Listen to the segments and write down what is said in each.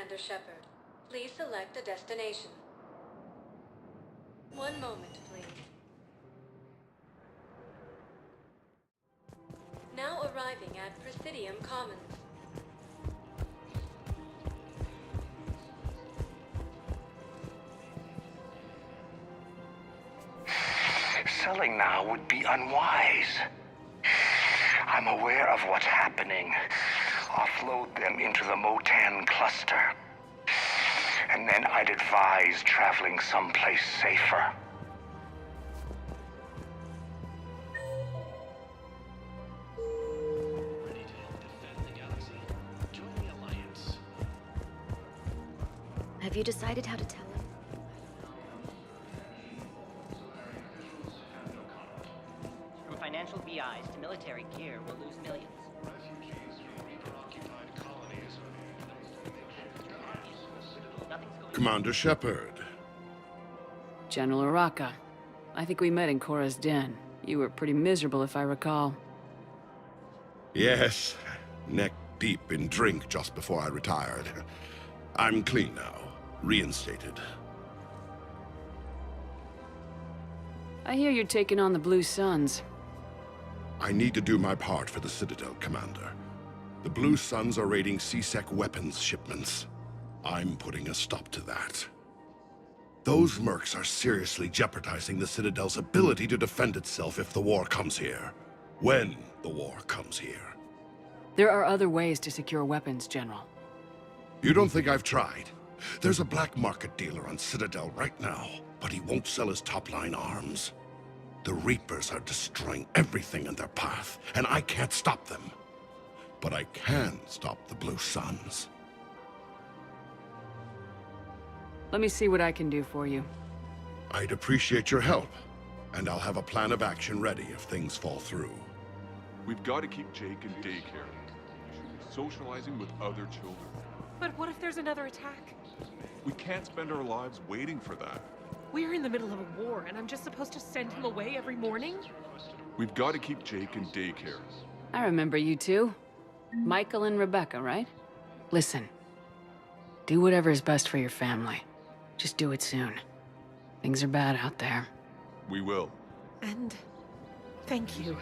Commander Shepard. Please select a destination. One moment, please. Now arriving at Presidium Commons. Selling now would be unwise. I'm aware of what's happening. Offload them into the Motan cluster. And then I'd advise traveling someplace safer. Ready to help defend the galaxy? Join the Alliance. Have you decided how to tell him? From financial VIs to military gear, we'll lose millions. Nothing's going Commander Shepard. General Araka. I think we met in Korra's den. You were pretty miserable, if I recall. Yes, neck deep in drink just before I retired. I'm clean now, reinstated. I hear you're taking on the Blue Suns. I need to do my part for the Citadel, Commander. The Blue Suns are raiding C-Sec weapons shipments. I'm putting a stop to that. Those mercs are seriously jeopardizing the Citadel's ability to defend itself if the war comes here. When the war comes here. There are other ways to secure weapons, General. You don't think I've tried? There's a black market dealer on Citadel right now, but he won't sell his top-line arms. The Reapers are destroying everything in their path, and I can't stop them. But I can stop the Blue Suns. Let me see what I can do for you. I'd appreciate your help, and I'll have a plan of action ready if things fall through. We've got to keep Jake in daycare. Socializing with other children. But what if there's another attack? We can't spend our lives waiting for that. We're in the middle of a war, and I'm just supposed to send him away every morning? We've got to keep Jake in daycare. I remember you two. Michael and Rebecca, right? Listen. Do whatever is best for your family. Just do it soon. Things are bad out there. We will. And thank you.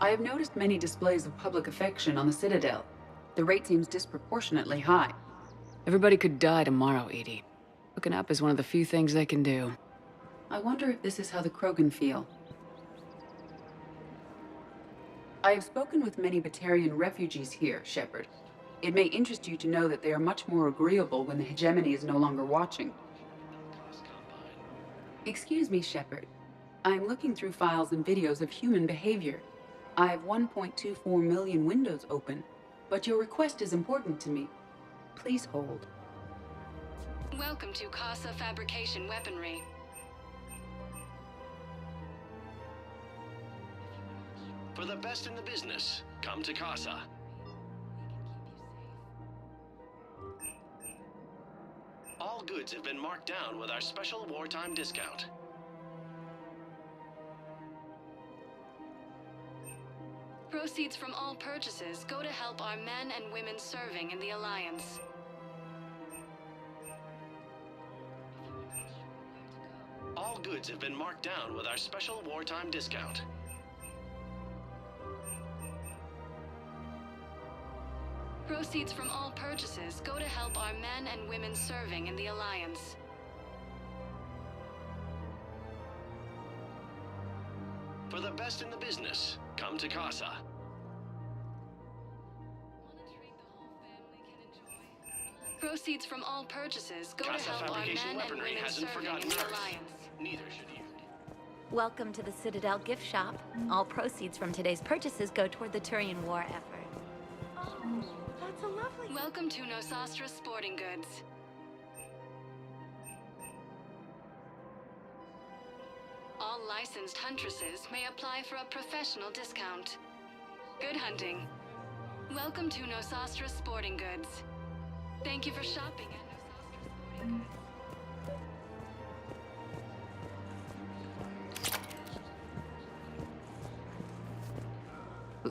I have noticed many displays of public affection on the Citadel. The rate seems disproportionately high. Everybody could die tomorrow, Edie. Hooking up is one of the few things they can do. I wonder if this is how the Krogan feel. I have spoken with many Batarian refugees here, Shepard. It may interest you to know that they are much more agreeable when the hegemony is no longer watching. Excuse me, Shepard. I am looking through files and videos of human behavior. I have 1.24 million windows open, but your request is important to me. Please hold. Welcome to Casa Fabrication Weaponry. For the best in the business, come to Casa. All goods have been marked down with our special wartime discount. Proceeds from all purchases go to help our men and women serving in the Alliance. All goods have been marked down with our special wartime discount. Proceeds from all purchases go to help our men and women serving in the Alliance. For the best in the business, come to Casa. Proceeds from all purchases go to Casa help our Fabrication men and Weaponry women hasn't serving forgotten in the Earth. Alliance. Neither should you. Welcome to the Citadel gift shop. All proceeds from today's purchases go toward the Turian war effort. Oh, that's a lovely... Welcome to Nosastra Sporting Goods. All licensed huntresses may apply for a professional discount. Good hunting. Welcome to Nosastra Sporting Goods. Thank you for shopping at Nosastra Sporting Goods.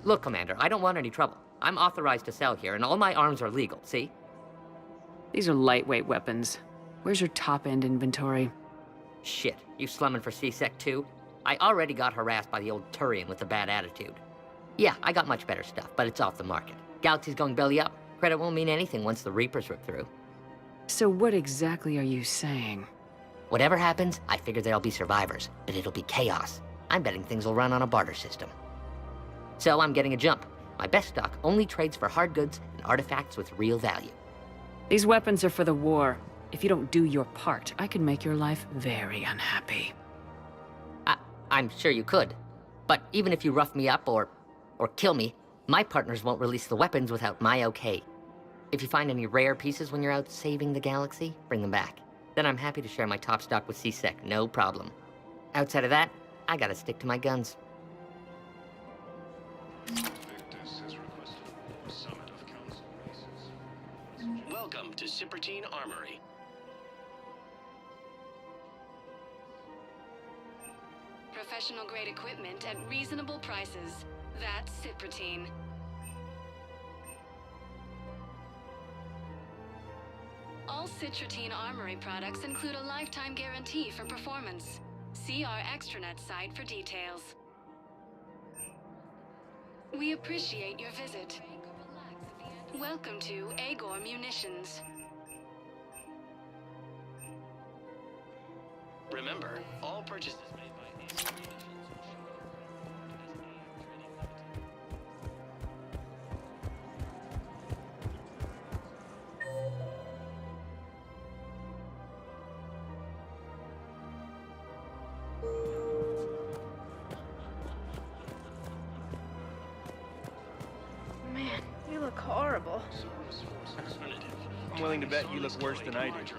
Look, Commander, I don't want any trouble. I'm authorized to sell here, and all my arms are legal, see? These are lightweight weapons. Where's your top-end inventory? Shit, you slumming for C-Sec too? I already got harassed by the old Turian with a bad attitude. Yeah, I got much better stuff, but it's off the market. Galaxy's going belly up. Credit won't mean anything once the Reapers rip through. So what exactly are you saying? Whatever happens, I figure there'll be survivors, but it'll be chaos. I'm betting things will run on a barter system. So I'm getting a jump. My best stock only trades for hard goods and artifacts with real value. These weapons are for the war. If you don't do your part, I could make your life very unhappy. I'm sure you could. But even if you rough me up or kill me, my partners won't release the weapons without my okay. If you find any rare pieces when you're out saving the galaxy, bring them back. Then I'm happy to share my top stock with C-Sec, no problem. Outside of that, I gotta stick to my guns. Welcome to Cypertine Armory. Professional-grade equipment at reasonable prices. That's Cypertine. All Cypertine Armory products include a lifetime guarantee for performance. See our extranet site for details. We appreciate your visit. Welcome to Agor Munitions. Remember, all purchases made by Agor Munitions Man, you look horrible. I'm willing to bet you look worse than I do.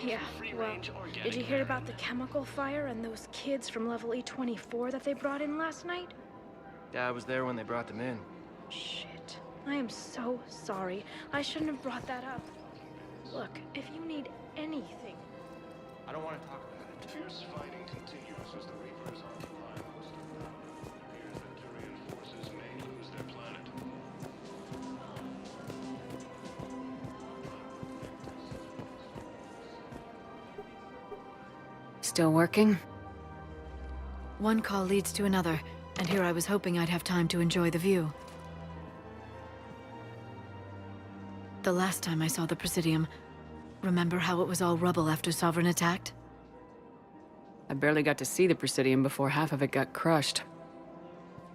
Yeah, well, did you hear about the chemical fire and those kids from level E24 that they brought in last night? Yeah, I was there when they brought them in. Shit. I am so sorry. I shouldn't have brought that up. Look, if you need anything... I don't want to talk about it. Fierce fighting continues as the Reapers occupy most of the ground. It appears that Turian forces may lose their planet. Still working? One call leads to another, and here I was hoping I'd have time to enjoy the view. The last time I saw the Presidium, remember how it was all rubble after Sovereign attacked? I barely got to see the Presidium before half of it got crushed.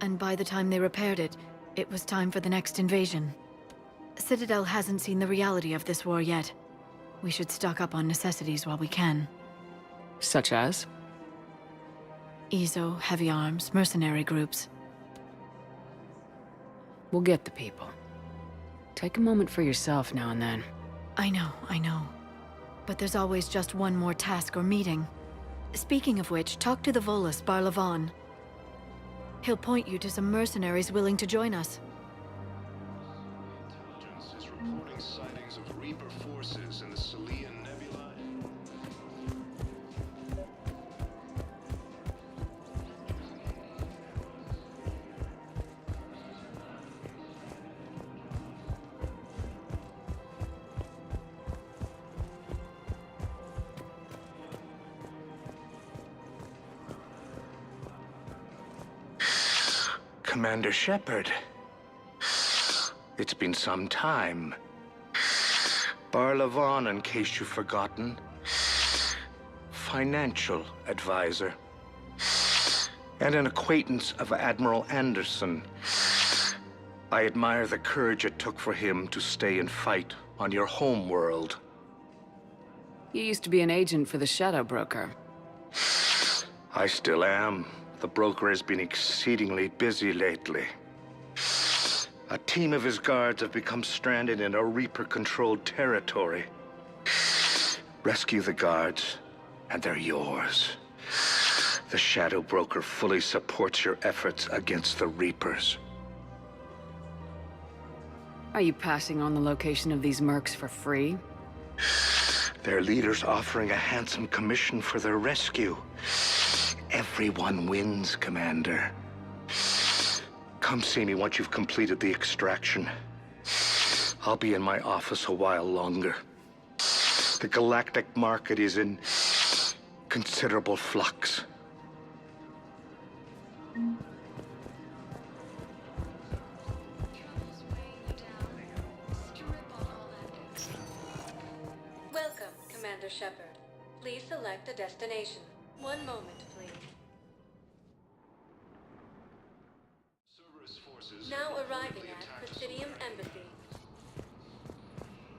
And by the time they repaired it, it was time for the next invasion. Citadel hasn't seen the reality of this war yet. We should stock up on necessities while we can. Such as? EZO, heavy arms, mercenary groups. We'll get the people. Take a moment for yourself now and then. I know. But there's always just one more task or meeting. Speaking of which, talk to the Volus, Barlavon. He'll point you to some mercenaries willing to join us. Intelligence is reporting sightings of Reaper forces in the Selian Nebula. Commander Shepard. It's been some time. Barlavon, in case you've forgotten. Financial advisor. And an acquaintance of Admiral Anderson. I admire the courage it took for him to stay and fight on your home world. You used to be an agent for the Shadow Broker. I still am. The broker has been exceedingly busy lately. A team of his guards have become stranded in a Reaper-controlled territory. Rescue the guards, and they're yours. The Shadow Broker fully supports your efforts against the Reapers. Are you passing on the location of these mercs for free? Their leader's offering a handsome commission for their rescue. Everyone wins, Commander. Come see me once you've completed the extraction. I'll be in my office a while longer. The galactic market is in considerable flux. Welcome, Commander Shepard. Please select a destination. One moment, please. Now arriving at Presidium Embassy.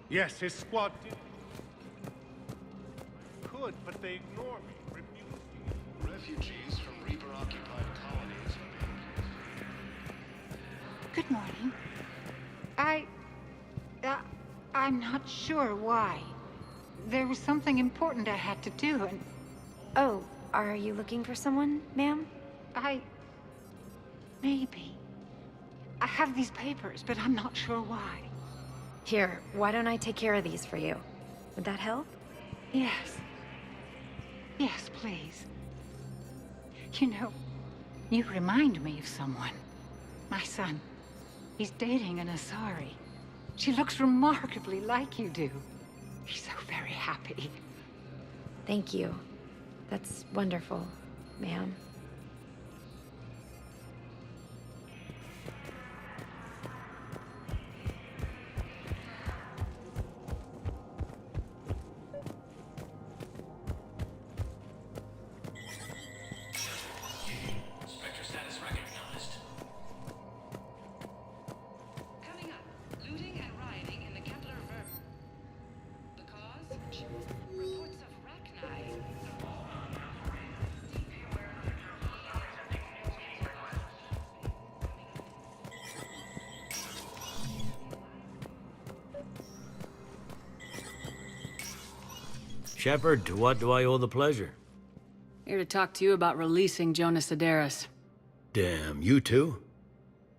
Yes, his squad did. Could, but they ignore me. Refuse. Refugees from Reaper-occupied colonies. Good morning. I'm not sure why. There was something important I had to do, and... Oh, are you looking for someone, ma'am? Maybe. I have these papers, but I'm not sure why. Here, why don't I take care of these for you? Would that help? Yes. Yes, please. You know, you remind me of someone. My son. He's dating an Asari. She looks remarkably like you do. He's so very happy. Thank you. That's wonderful, ma'am. Shepard, to what do I owe the pleasure? Here to talk to you about releasing Jonas Sedaris. Damn, you too?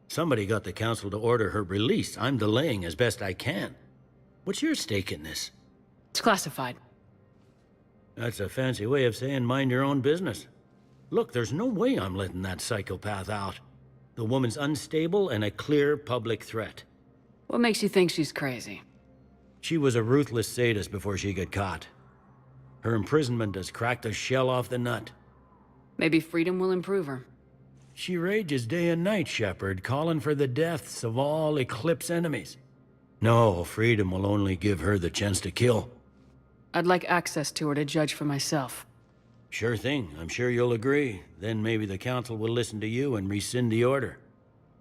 Somebody got the council to order her release. I'm delaying as best I can. What's your stake in this? It's classified. That's a fancy way of saying mind your own business. Look, there's no way I'm letting that psychopath out. The woman's unstable and a clear public threat. What makes you think she's crazy? She was a ruthless sadist before she got caught. Her imprisonment has cracked the shell off the nut. Maybe freedom will improve her. She rages day and night, Shepard, calling for the deaths of all Eclipse enemies. No, freedom will only give her the chance to kill. I'd like access to her to judge for myself. Sure thing. I'm sure you'll agree. Then maybe the council will listen to you and rescind the order.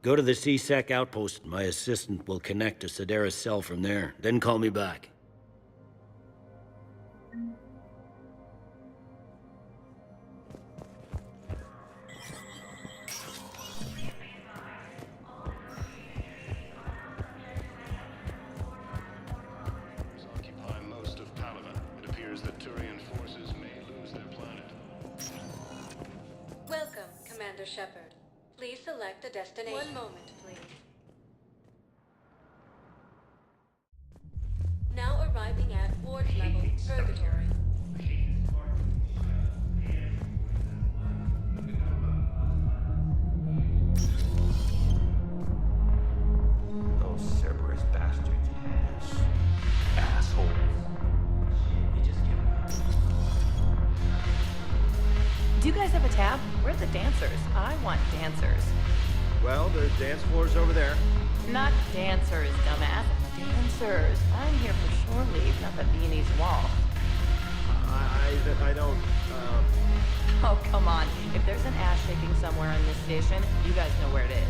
Go to the C-Sec outpost. My assistant will connect to Sedaris' cell from there. Then call me back. Occupy most of Palaven. It appears that Turian forces may lose their planet. Welcome, Commander Shepard. Please select a destination. One moment, please. Now arriving at Ward Level, Purgatory. Those Cerberus bastards. Yes. Asshole. You just give it up. Do you guys have a tab? We're the dancers. I want dancers. Well, there's dance floors over there. Not dancers, dumbass. Dancers. I'm here for shore leave, not the Viennese wall. I don't, Oh, come on. If there's an ass shaking somewhere in this station, you guys know where it is.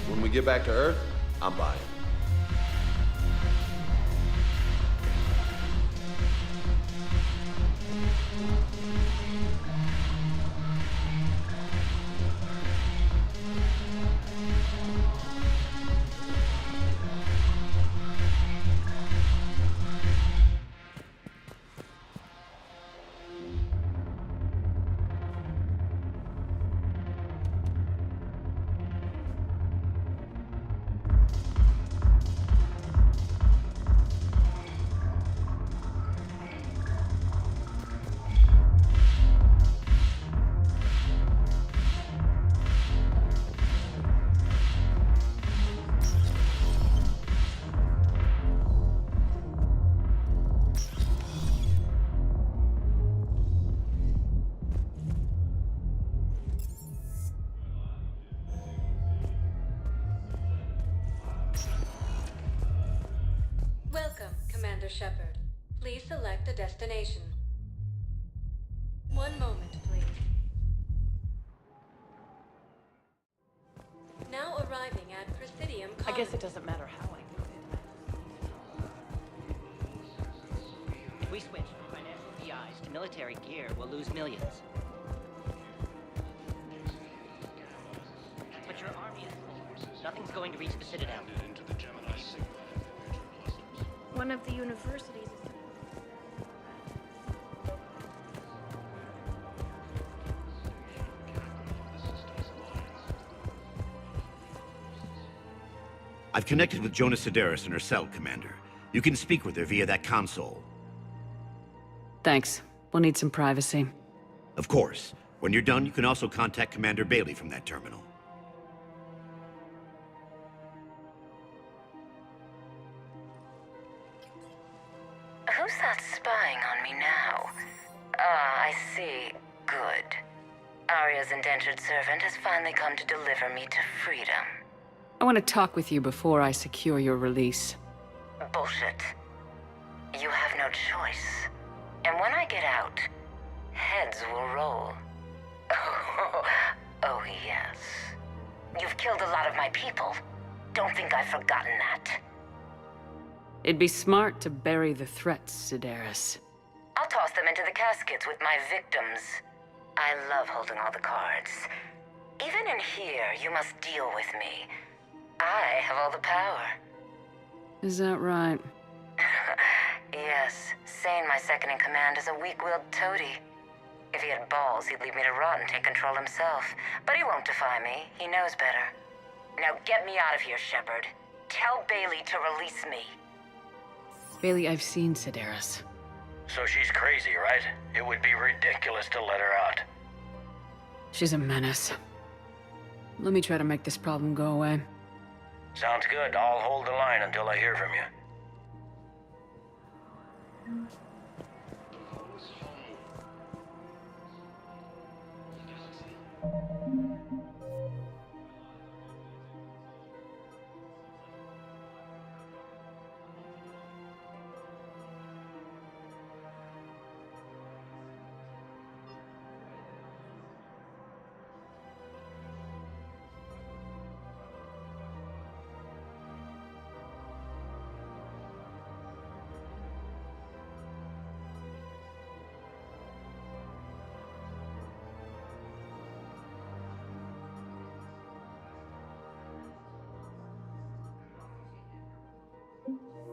When we get back to Earth, I'm buying. Commander Shepard. Please select a destination. One moment, please. Now arriving at Presidium I Colony. guess it doesn't matter how I do it. If we switch from financial VIs to military gear, we'll lose millions. That's what your army is for. Nothing's going to reach the Citadel. One of the universities is... I've connected with Jonah Sedaris and her cell, Commander. You can speak with her via that console. Thanks. We'll need some privacy. Of course. When you're done, you can also contact Commander Bailey from that terminal. Who's that spying on me now? Ah, I see. Good. Arya's indentured servant has finally come to deliver me to freedom. I want to talk with you before I secure your release. Bullshit. You have no choice. And when I get out, heads will roll. Oh, yes. You've killed a lot of my people. Don't think I've forgotten that. It'd be smart to bury the threats, Sedaris. I'll toss them into the caskets with my victims. I love holding all the cards. Even in here, you must deal with me. I have all the power. Is that right? Yes, Sane, my second-in-command, is a weak-willed toady. If he had balls, he'd leave me to rot and take control himself. But he won't defy me. He knows better. Now get me out of here, Shepard. Tell Bailey to release me. Bailey, I've seen Sedaris. So she's crazy, right? It would be ridiculous to let her out. She's a menace. Let me try to make this problem go away. Sounds good. I'll hold the line until I hear from you.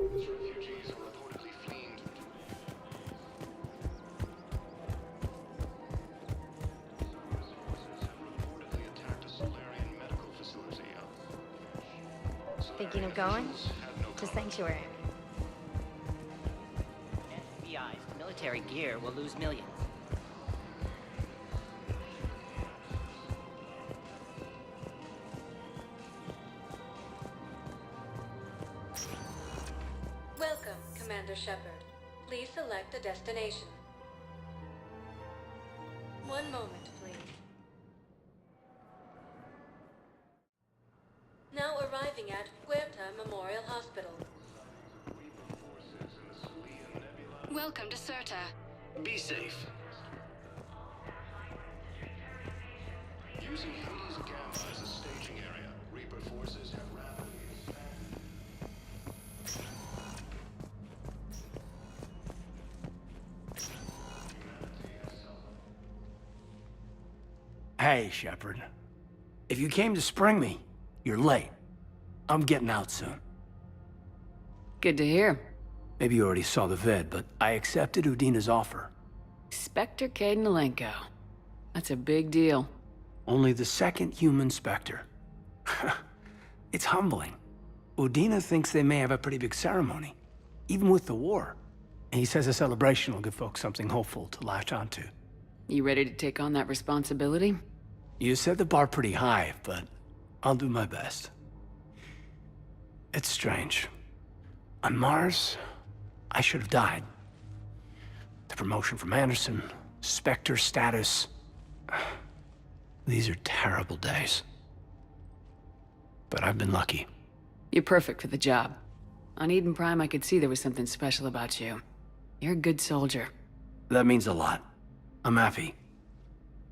Refugees are reportedly fleeing to... Forces have reportedly attacked a Solarian medical facility. Thinking of going? To Sanctuary. VIs, military gear will lose millions. Welcome, Commander Shepard. Please select a destination. One moment, please. Now arriving at Puerta Memorial Hospital. Welcome to Serta. Be safe. Using Hades Gamma as a staging area, Reaper forces have rapidly Hey, Shepard. If you came to spring me, you're late. I'm getting out soon. Good to hear. Maybe you already saw the vid, but I accepted Udina's offer. Spectre Cadenalenko. That's a big deal. Only the second human Spectre. It's humbling. Udina thinks they may have a pretty big ceremony, even with the war. And he says a celebration will give folks something hopeful to latch onto. You ready to take on that responsibility? You set the bar pretty high, but I'll do my best. It's strange. On Mars, I should have died. The promotion from Anderson, Spectre status. These are terrible days. But I've been lucky. You're perfect for the job. On Eden Prime, I could see there was something special about you. You're a good soldier. That means a lot. I'm happy.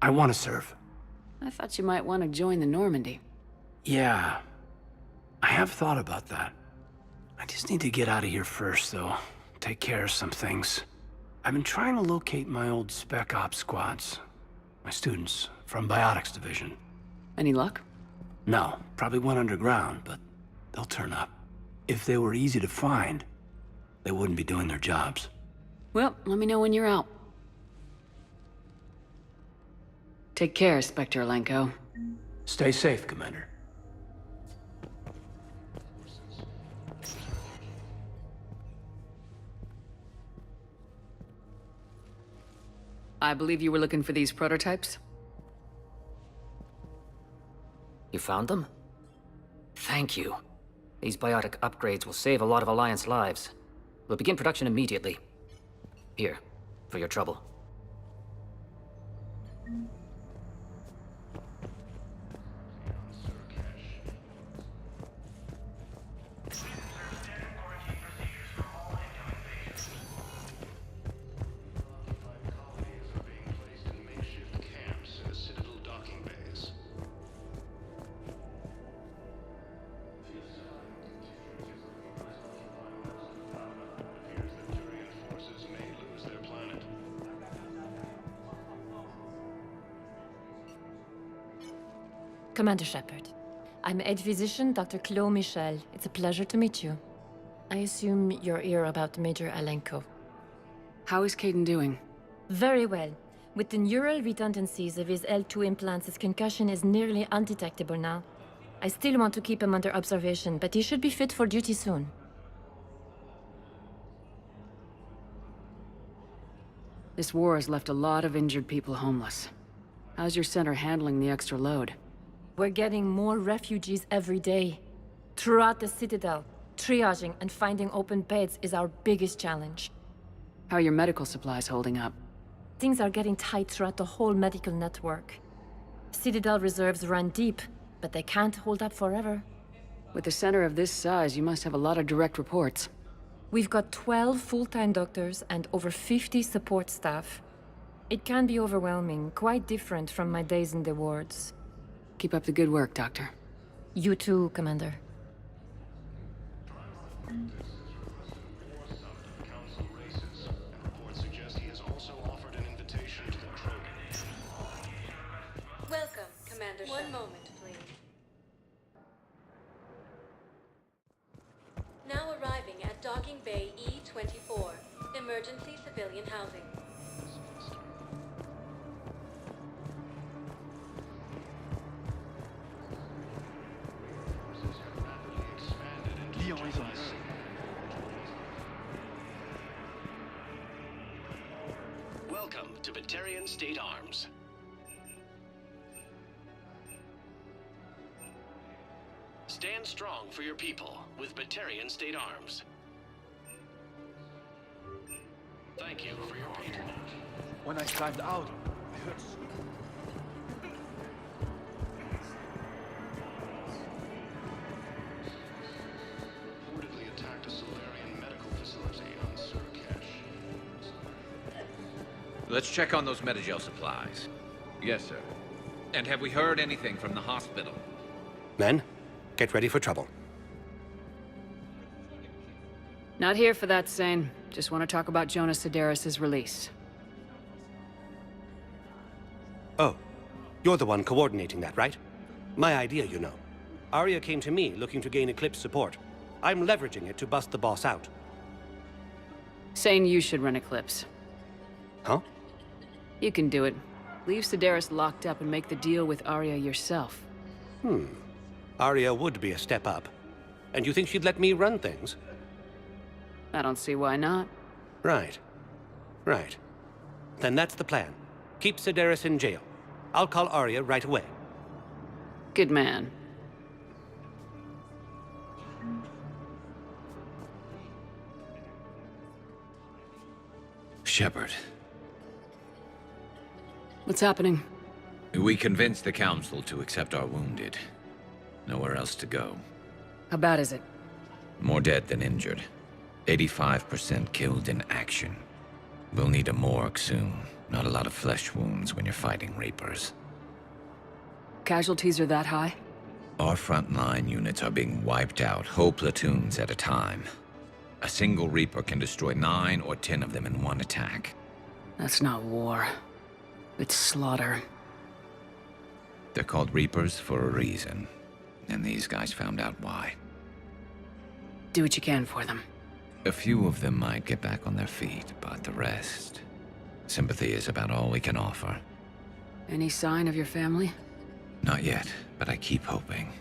I want to serve. I thought you might want to join the Normandy. Yeah. I have thought about that. I just need to get out of here first, though. Take care of some things. I've been trying to locate my old Spec Ops squads. My students from Biotics Division. Any luck? No, probably went underground, but they'll turn up. If they were easy to find, they wouldn't be doing their jobs. Well, let me know when you're out. Take care, Spectre Alenko. Stay safe, Commander. I believe you were looking for these prototypes? You found them? Thank you. These biotic upgrades will save a lot of Alliance lives. We'll begin production immediately. Here, for your trouble. Commander Shepard. I'm Head Physician Dr. Chloe Michel. It's a pleasure to meet you. I assume you're here about Major Alenko. How is Caden doing? Very well. With the neural redundancies of his L2 implants, his concussion is nearly undetectable now. I still want to keep him under observation, but he should be fit for duty soon. This war has left a lot of injured people homeless. How's your center handling the extra load? We're getting more refugees every day. Throughout the Citadel, triaging and finding open beds is our biggest challenge. How are your medical supplies holding up? Things are getting tight throughout the whole medical network. Citadel reserves run deep, but they can't hold up forever. With a center of this size, you must have a lot of direct reports. We've got 12 full-time doctors and over 50 support staff. It can be overwhelming, quite different from my days in the wards. Keep up the good work, Doctor. You too, Commander. Welcome, Commander. One moment, please. Now arriving at Docking Bay E-24, emergency civilian housing. Welcome to Batarian State Arms. Stand strong for your people with Batarian State Arms. Thank you for your patronage. When I climbed out, I heard... Reportedly attacked a Solarian medical facility on Surcash. Let's check on those Metagel supplies. Yes, sir. And have we heard anything from the hospital? Men, get ready for trouble. Not here for that, Sane. Just want to talk about Jonas Sedaris' release. Oh, you're the one coordinating that, right? My idea, you know. Arya came to me looking to gain Eclipse support. I'm leveraging it to bust the boss out. Sane, you should run Eclipse. Huh? You can do it. Leave Sedaris locked up and make the deal with Arya yourself. Arya would be a step up. And you think she'd let me run things? I don't see why not. Right. Right. Then that's the plan. Keep Sedaris in jail. I'll call Arya right away. Good man. Shepard. What's happening? We convinced the Council to accept our wounded. Nowhere else to go. How bad is it? More dead than injured. 85% killed in action. We'll need a morgue soon. Not a lot of flesh wounds when you're fighting Reapers. Casualties are that high? Our frontline units are being wiped out, whole platoons at a time. A single Reaper can destroy 9 or 10 of them in one attack. That's not war. It's slaughter. They're called Reapers for a reason. And these guys found out why. Do what you can for them. A few of them might get back on their feet, but the rest... Sympathy is about all we can offer. Any sign of your family? Not yet, but I keep hoping.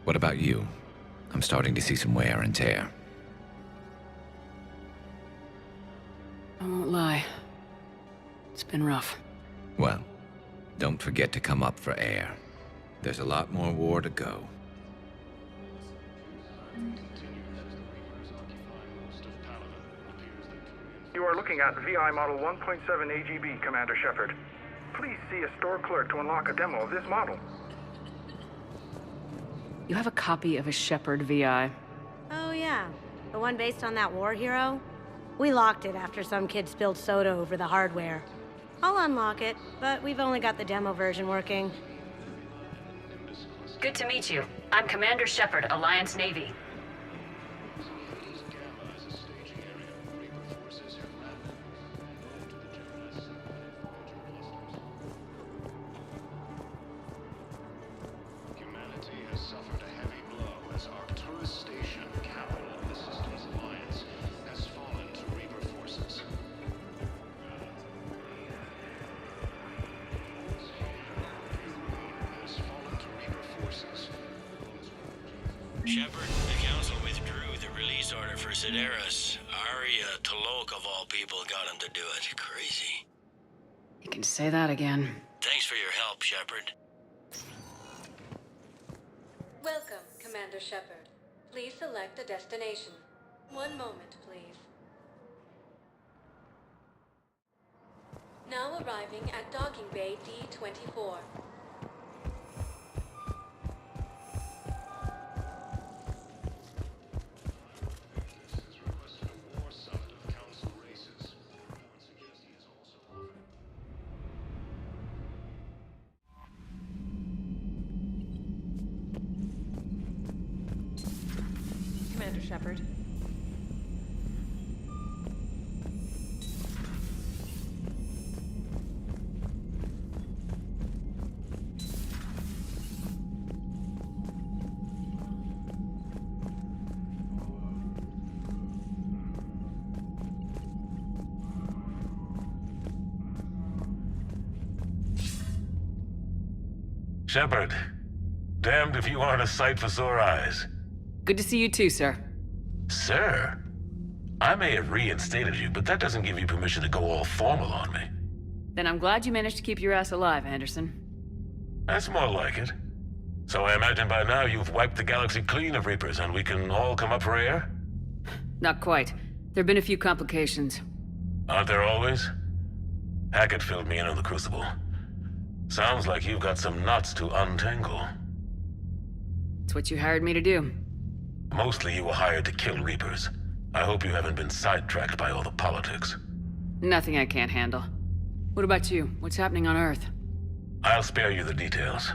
What about you? I'm starting to see some wear and tear. I won't lie. It's been rough. Well, don't forget to come up for air. There's a lot more war to go. You are looking at VI Model 1.7 AGB, Commander Shepard. Please see a store clerk to unlock a demo of this model. You have a copy of a Shepard VI. Oh yeah, the one based on that war hero? We locked it after some kid spilled soda over the hardware. I'll unlock it, but we've only got the demo version working. Good to meet you. I'm Commander Shepard, Alliance Navy. Shepard, the Council withdrew the release order for Sedaris. Arya Tolok, of all people, got him to do it. Crazy. You can say that again. Thanks for your help, Shepard. Welcome, Commander Shepard. Please select a destination. One moment, please. Now arriving at Docking Bay D-24. Commander Shepard. Shepard, damned if you aren't a sight for sore eyes. Good to see you too, sir. Sir? I may have reinstated you, but that doesn't give you permission to go all formal on me. Then I'm glad you managed to keep your ass alive, Anderson. That's more like it. So I imagine by now you've wiped the galaxy clean of Reapers and we can all come up for air? Not quite. There've been a few complications. Aren't there always? Hackett filled me in on the Crucible. Sounds like you've got some knots to untangle. It's what you hired me to do. Mostly you were hired to kill Reapers. I hope you haven't been sidetracked by all the politics. Nothing I can't handle. What about you? What's happening on Earth? I'll spare you the details.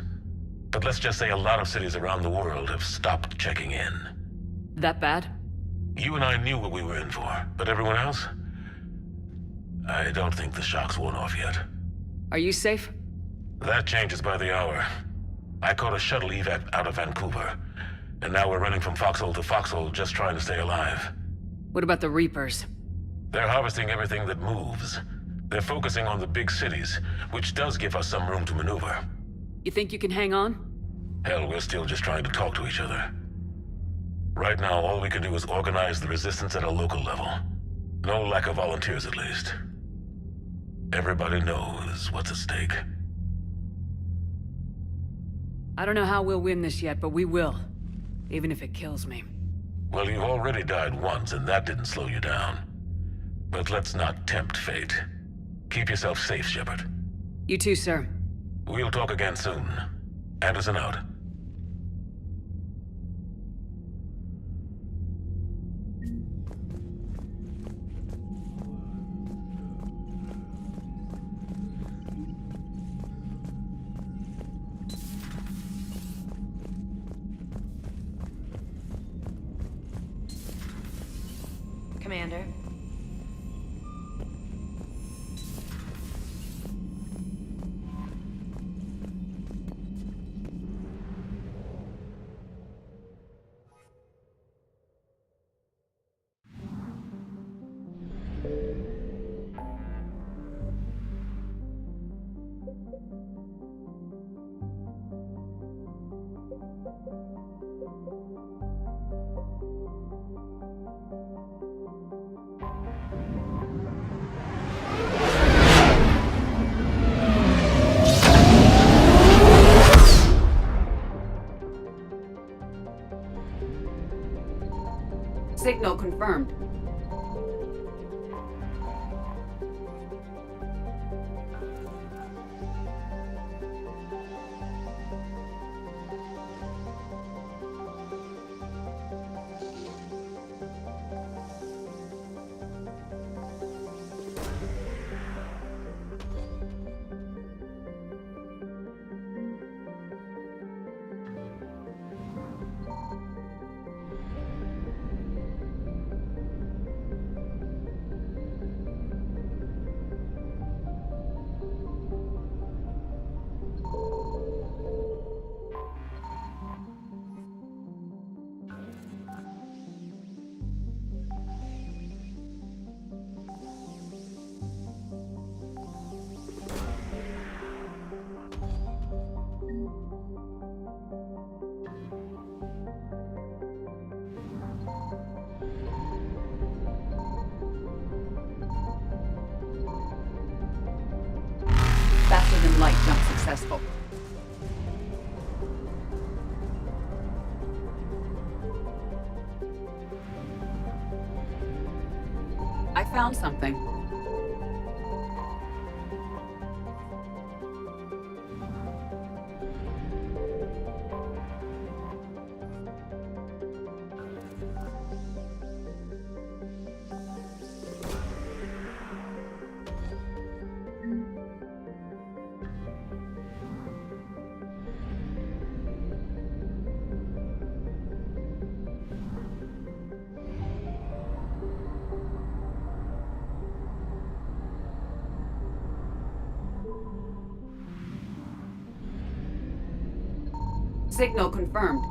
But let's just say a lot of cities around the world have stopped checking in. That bad? You and I knew what we were in for, but everyone else? I don't think the shock's worn off yet. Are you safe? That changes by the hour. I caught a shuttle evac out of Vancouver, and now we're running from foxhole to foxhole just trying to stay alive. What about the Reapers? They're harvesting everything that moves. They're focusing on the big cities, which does give us some room to maneuver. You think you can hang on? Hell, we're still just trying to talk to each other. Right now, all we can do is organize the resistance at a local level. No lack of volunteers, at least. Everybody knows what's at stake. I don't know how we'll win this yet, but we will. Even if it kills me. Well, you've already died once, and that didn't slow you down. But let's not tempt fate. Keep yourself safe, Shepard. You too, sir. We'll talk again soon. Anderson out. Commander. Signal confirmed. Faster than light jump successful. I found something. Signal confirmed.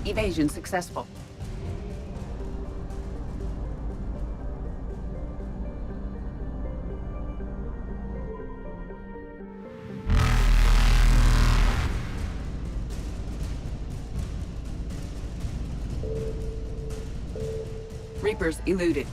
Evasion successful. Reapers eluded.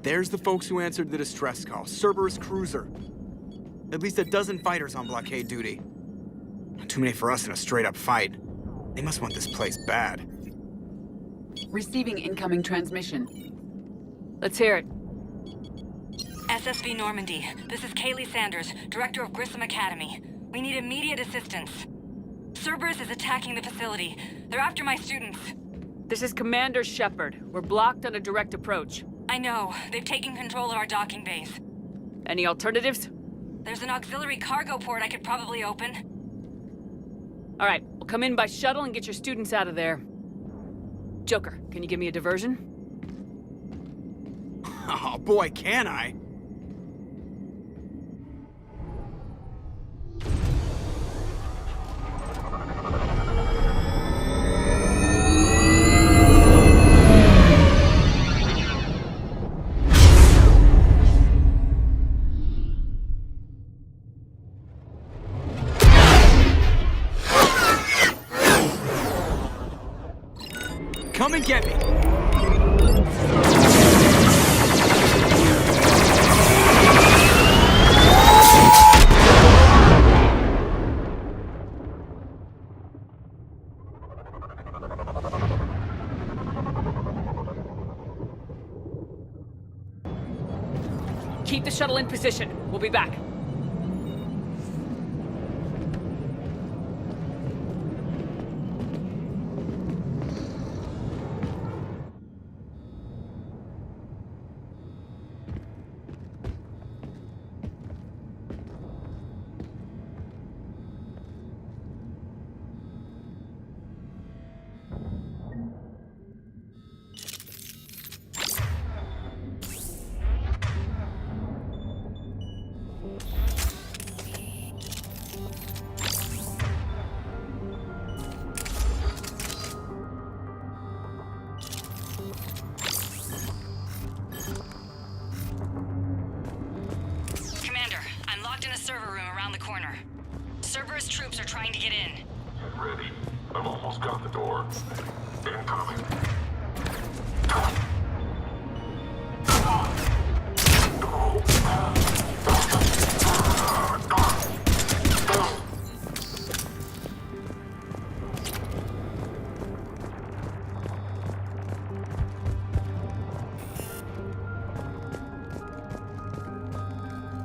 There's the folks who answered the distress call. Cerberus cruiser. At least a dozen fighters on blockade duty. Not too many for us in a straight-up fight. They must want this place bad. Receiving incoming transmission. Let's hear it. SSV Normandy. This is Kaylee Sanders, Director of Grissom Academy. We need immediate assistance. Cerberus is attacking the facility. They're after my students. This is Commander Shepard. We're blocked on a direct approach. I know. They've taken control of our docking base. Any alternatives? There's an auxiliary cargo port I could probably open. All right, we'll come in by shuttle and get your students out of there. Joker, can you give me a diversion? Oh boy, can I! Come and get me! Keep the shuttle in position. We'll be back. server room around the corner. Cerberus troops are trying to get in. Get ready. I've almost got the door. Incoming.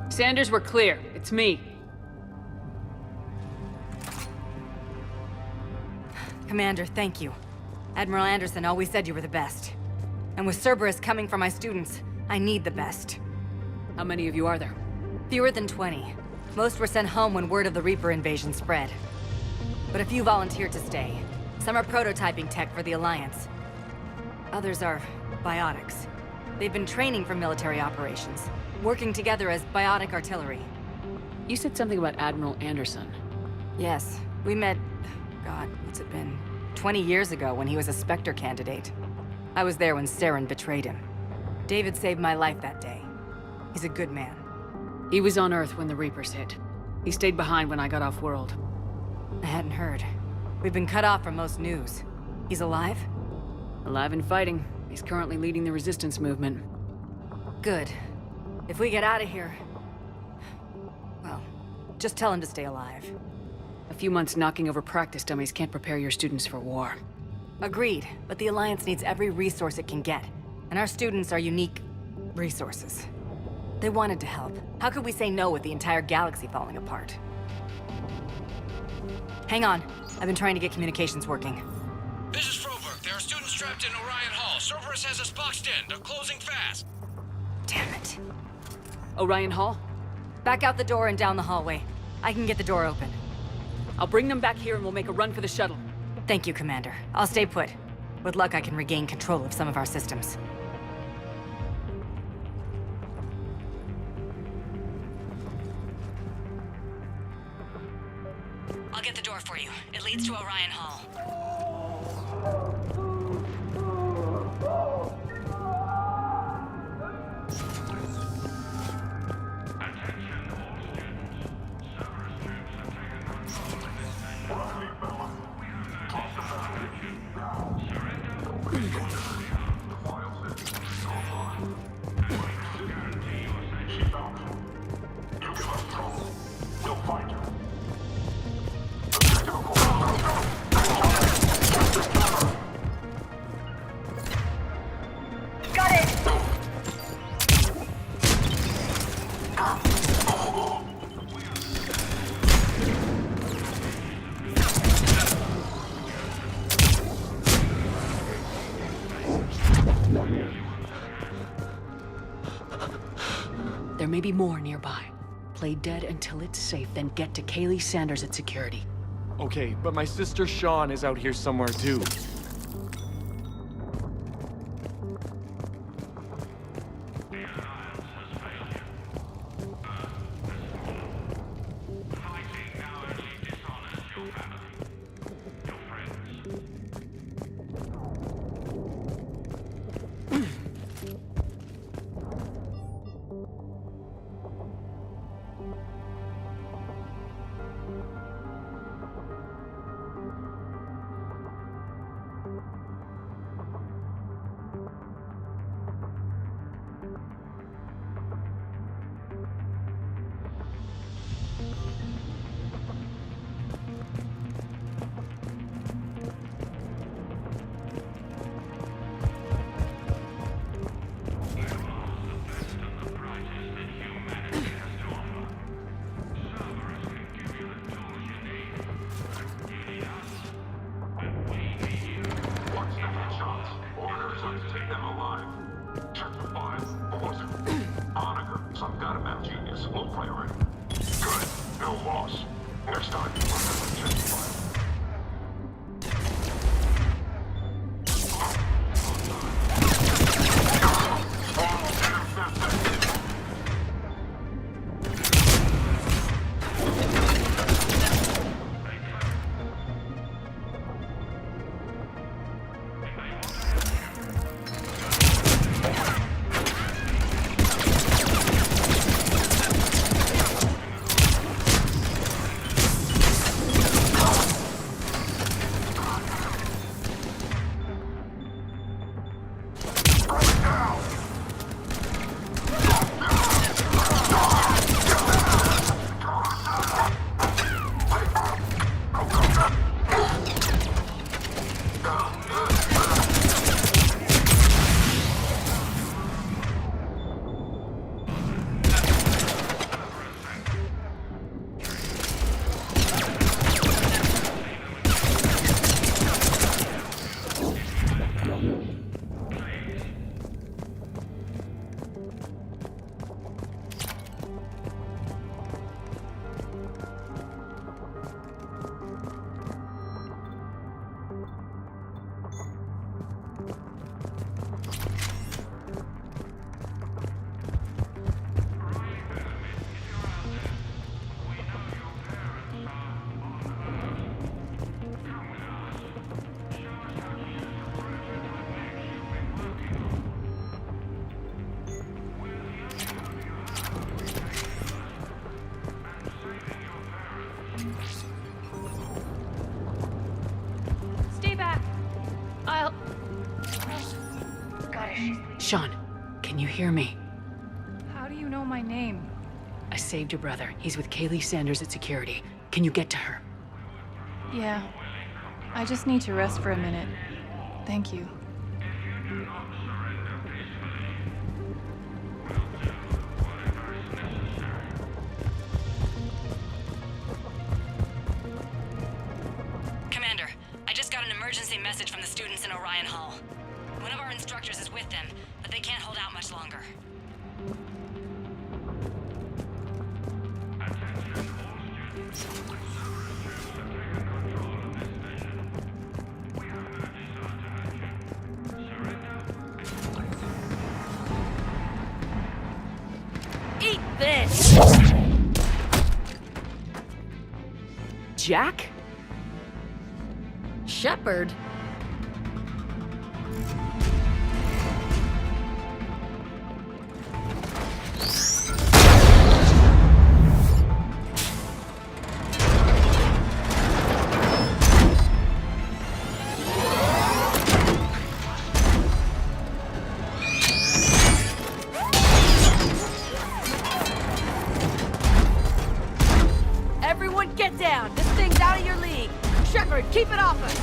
Sanders, we're clear. It's me. Commander, thank you. Admiral Anderson always said you were the best. And with Cerberus coming for my students, I need the best. How many of you are there? Fewer than 20. Most were sent home when word of the Reaper invasion spread. But a few volunteered to stay. Some are prototyping tech for the Alliance. Others are biotics. They've been training for military operations, working together as biotic artillery. You said something about Admiral Anderson. Yes, we met, God, what's it been? 20 years ago when he was a Spectre candidate. I was there when Saren betrayed him. David saved my life that day. He's a good man. He was on Earth when the Reapers hit. He stayed behind when I got off-world. I hadn't heard. We've been cut off from most news. He's alive? Alive and fighting. He's currently leading the resistance movement. Good. If we get out of here... well, just tell him to stay alive. A few months knocking over practice dummies can't prepare your students for war. Agreed, but the Alliance needs every resource it can get. And our students are unique resources. They wanted to help. How could we say no with the entire galaxy falling apart? Hang on. I've been trying to get communications working. This is Froberg. There are students trapped in Orion Hall. Cerberus has us boxed in. They're closing fast. Damn it. Orion Hall? Back out the door and down the hallway. I can get the door open. I'll bring them back here and we'll make a run for the shuttle. Thank you, Commander. I'll stay put. With luck, I can regain control of some of our systems. I'll get the door for you. It leads to Orion Hall. There may be more nearby. Play dead until it's safe, then get to Kaylee Sanders at security. Okay, but my sister Sean is out here somewhere too. Sean, can you hear me? How do you know my name? I saved your brother. He's with Kaylee Sanders at security. Can you get to her? Yeah. I just need to rest for a minute. Thank you. Commander, I just got an emergency message from the students in Orion Hall. One of our instructors is with them, but they can't hold out much longer. Eat this! Jack? Shepard? Everyone get down! This thing's out of your league! Shepard, keep it off us!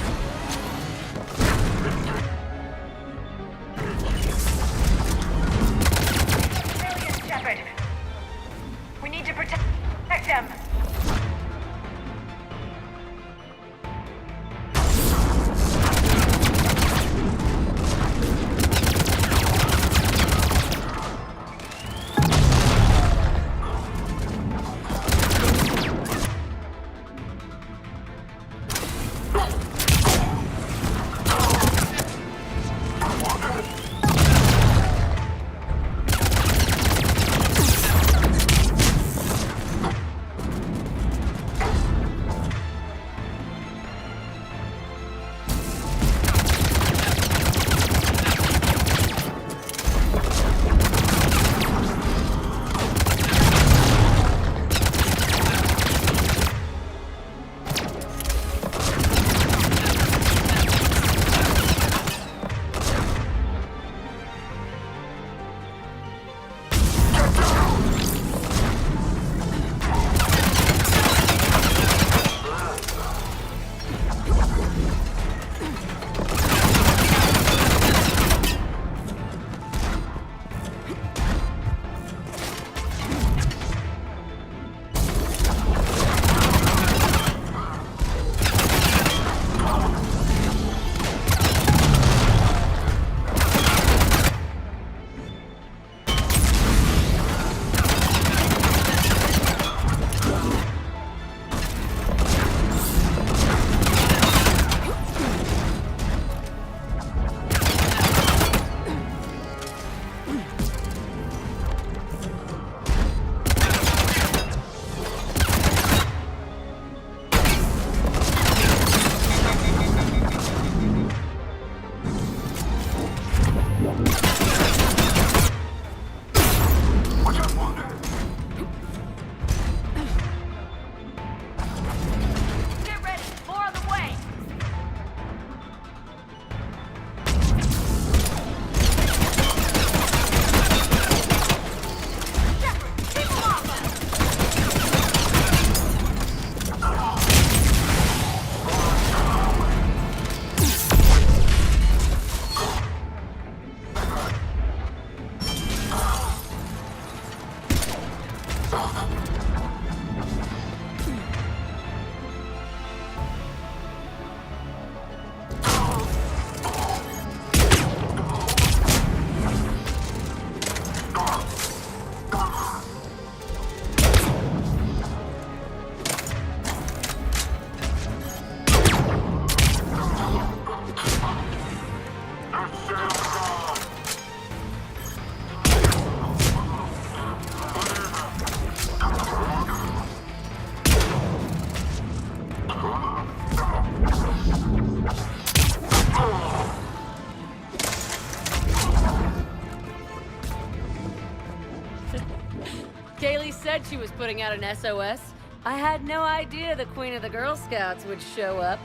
Kaylee said she was putting out an SOS. I had no idea the Queen of the Girl Scouts would show up.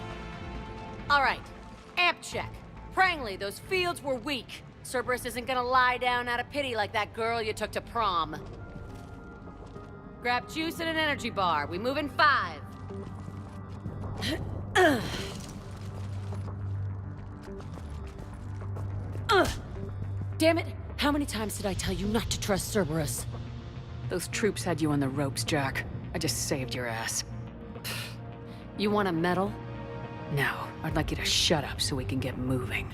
All right, amp check. Prangley, those fields were weak. Cerberus isn't gonna lie down out of pity like that girl you took to prom. Grab juice and an energy bar. We move in 5. Damn it! How many times did I tell you not to trust Cerberus? Those troops had you on the ropes, Jack. I just saved your ass. You want a medal? No, I'd like you to shut up so we can get moving.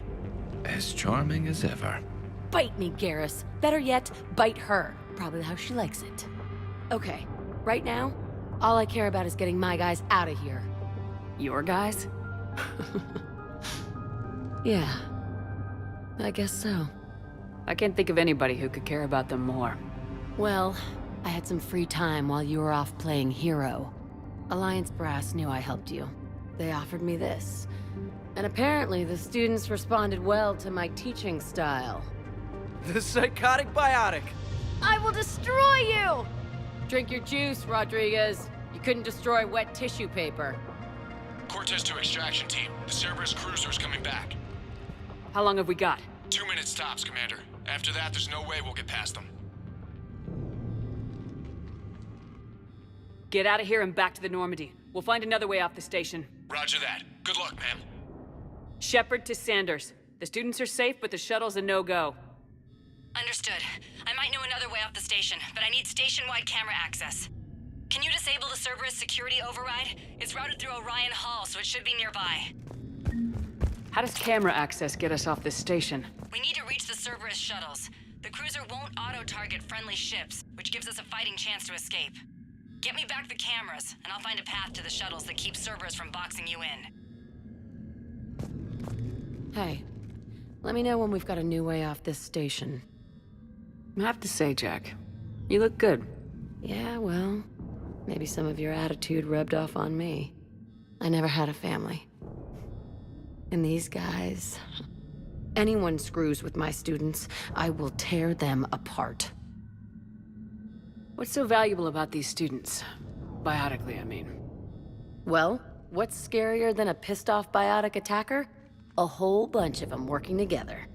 As charming as ever. Bite me, Garrus. Better yet, bite her. Probably how she likes it. Okay, right now, all I care about is getting my guys out of here. Your guys? Yeah, I guess so. I can't think of anybody who could care about them more. Well, I had some free time while you were off playing hero. Alliance Brass knew I helped you. They offered me this. And apparently the students responded well to my teaching style. The psychotic biotic! I will destroy you! Drink your juice, Rodriguez. You couldn't destroy wet tissue paper. Cortez to extraction team. The Cerberus cruiser's coming back. How long have we got? 2 minutes tops, Commander. After that, there's no way we'll get past them. Get out of here and back to the Normandy. We'll find another way off the station. Roger that. Good luck, ma'am. Shepard to Sanders. The students are safe, but the shuttle's a no-go. Understood. I might know another way off the station, but I need station-wide camera access. Can you disable the Cerberus security override? It's routed through Orion Hall, so it should be nearby. How does camera access get us off this station? We need to reach the Cerberus shuttles. The cruiser won't auto-target friendly ships, which gives us a fighting chance to escape. Get me back the cameras, and I'll find a path to the shuttles that keeps Cerberus from boxing you in. Hey, let me know when we've got a new way off this station. I have to say, Jack, you look good. Yeah, well, maybe some of your attitude rubbed off on me. I never had a family. And these guys... Anyone screws with my students, I will tear them apart. What's so valuable about these students? Biotically, I mean. Well, what's scarier than a pissed-off biotic attacker? A whole bunch of them working together.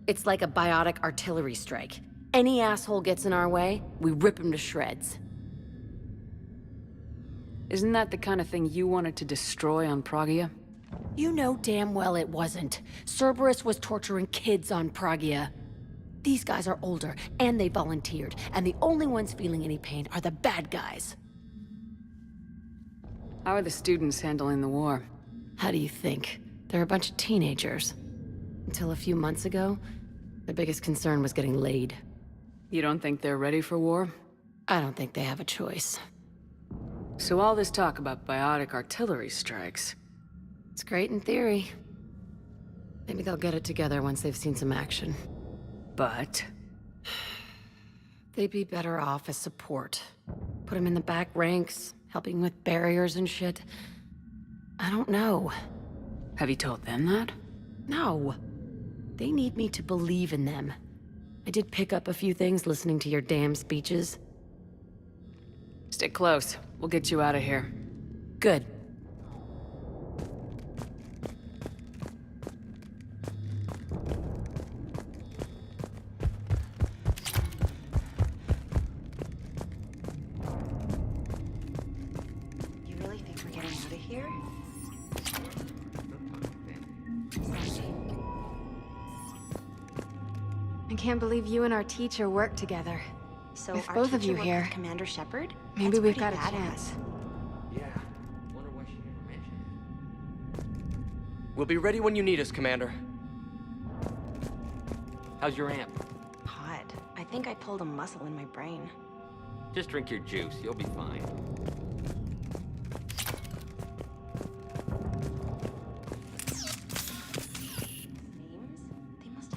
It's like a biotic artillery strike. Any asshole gets in our way, we rip him to shreds. Isn't that the kind of thing you wanted to destroy on Pragia? You know damn well it wasn't. Cerberus was torturing kids on Pragia. These guys are older, and they volunteered, and the only ones feeling any pain are the bad guys. How are the students handling the war? How do you think? They're a bunch of teenagers. Until a few months ago, their biggest concern was getting laid. You don't think they're ready for war? I don't think they have a choice. So all this talk about biotic artillery strikes... It's great in theory. Maybe they'll get it together once they've seen some action. But... they'd be better off as support. Put them in the back ranks, helping with barriers and shit. I don't know. Have you told them that? No. They need me to believe in them. I did pick up a few things listening to your damn speeches. Stick close. We'll get you out of here. Good. You really think we're getting out of here? I can't believe you and our teacher work together. So with our both of teacher you worked here, with Commander Shepard? maybe That's we've pretty got a badass. chance. Yeah. Wonder why she never mentioned it. We'll be ready when you need us, Commander. How's your amp? Hot. I think I pulled a muscle in my brain. Just drink your juice. You'll be fine. Names? They must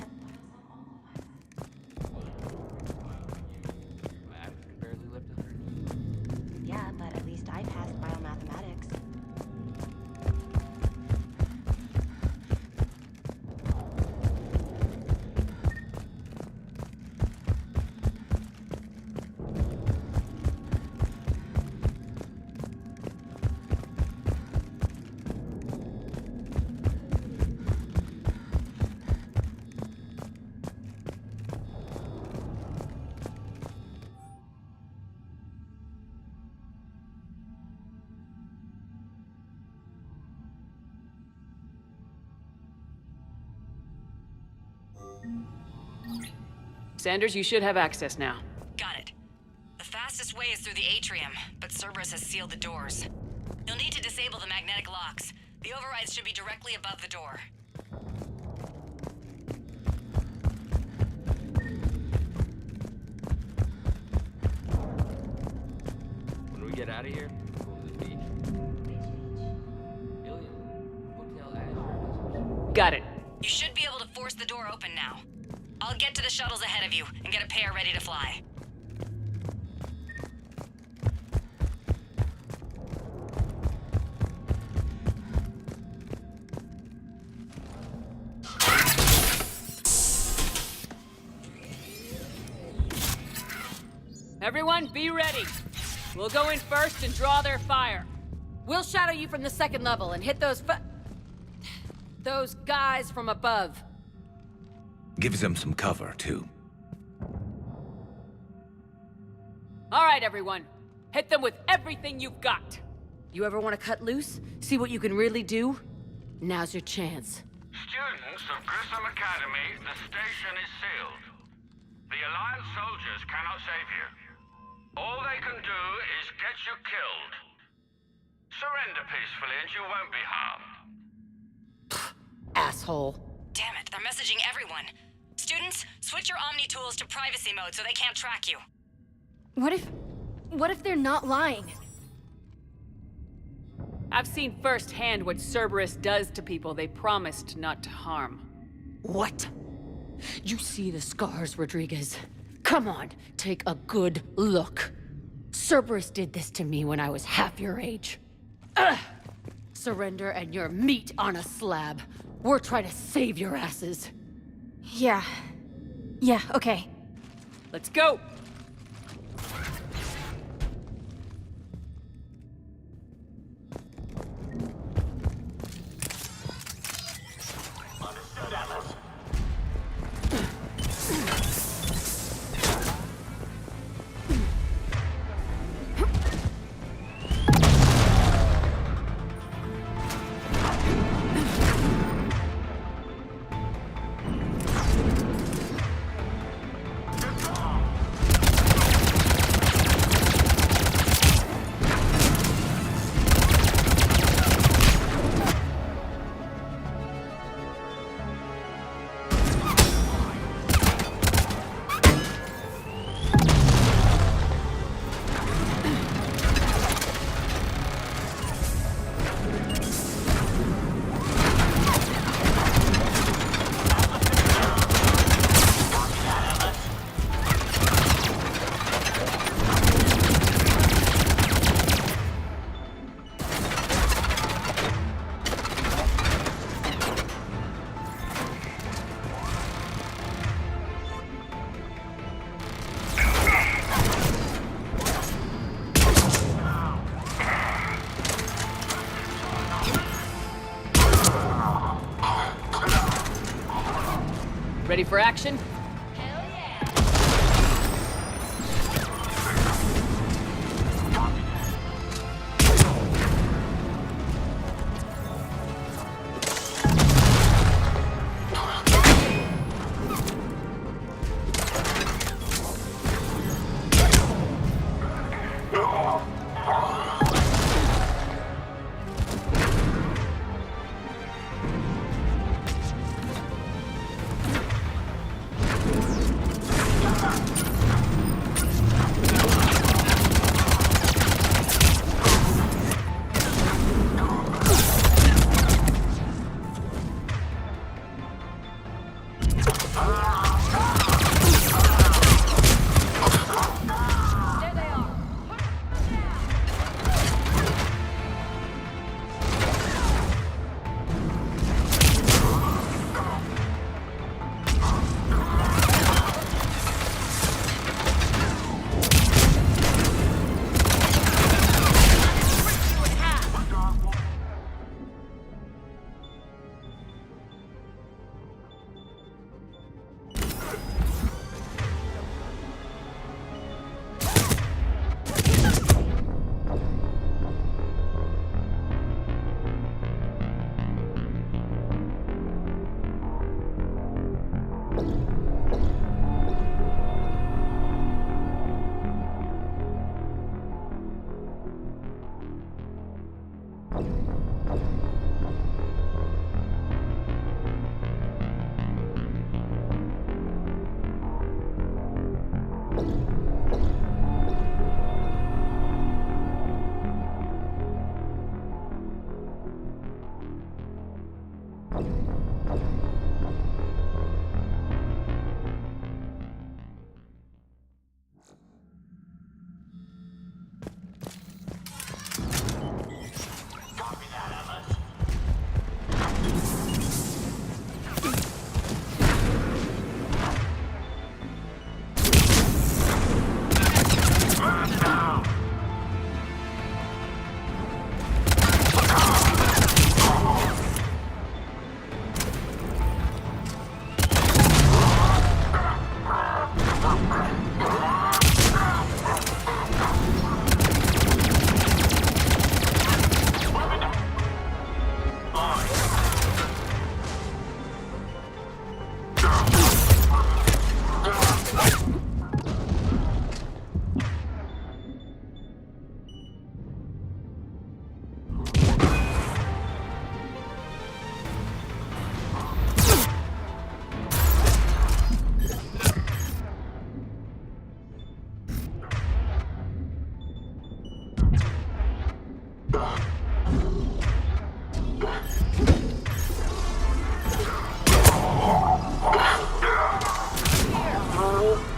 Sanders, you should have access now. Got it. The fastest way is through the atrium, but Cerberus has sealed the doors. You'll need to disable the magnetic locks. The overrides should be directly above the door. When we get out of here, we'll go to the beach. Hotel Azure. Got it. You should be able to force the door open now. I'll get to the shuttles ahead of you and get a pair ready to fly. Everyone, be ready. We'll go in first and draw their fire. We'll shadow you from the second level and hit those guys from above. Gives them some cover, too. All right, everyone. Hit them with everything you've got. You ever want to cut loose? See what you can really do? Now's your chance. Students of Grissom Academy, the station is sealed. The Alliance soldiers cannot save you. All they can do is get you killed. Surrender peacefully and you won't be harmed. Asshole. Damn it, they're messaging everyone. Students, switch your Omni tools to privacy mode so they can't track you. What if they're not lying? I've seen firsthand what Cerberus does to people they promised not to harm. What? You see the scars, Rodriguez. Come on, take a good look. Cerberus did this to me when I was half your age. Ugh! Surrender and you're meat on a slab. We're trying to save your asses. Yeah, okay. Let's go! Ready for action?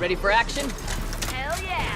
Ready for action? Hell yeah!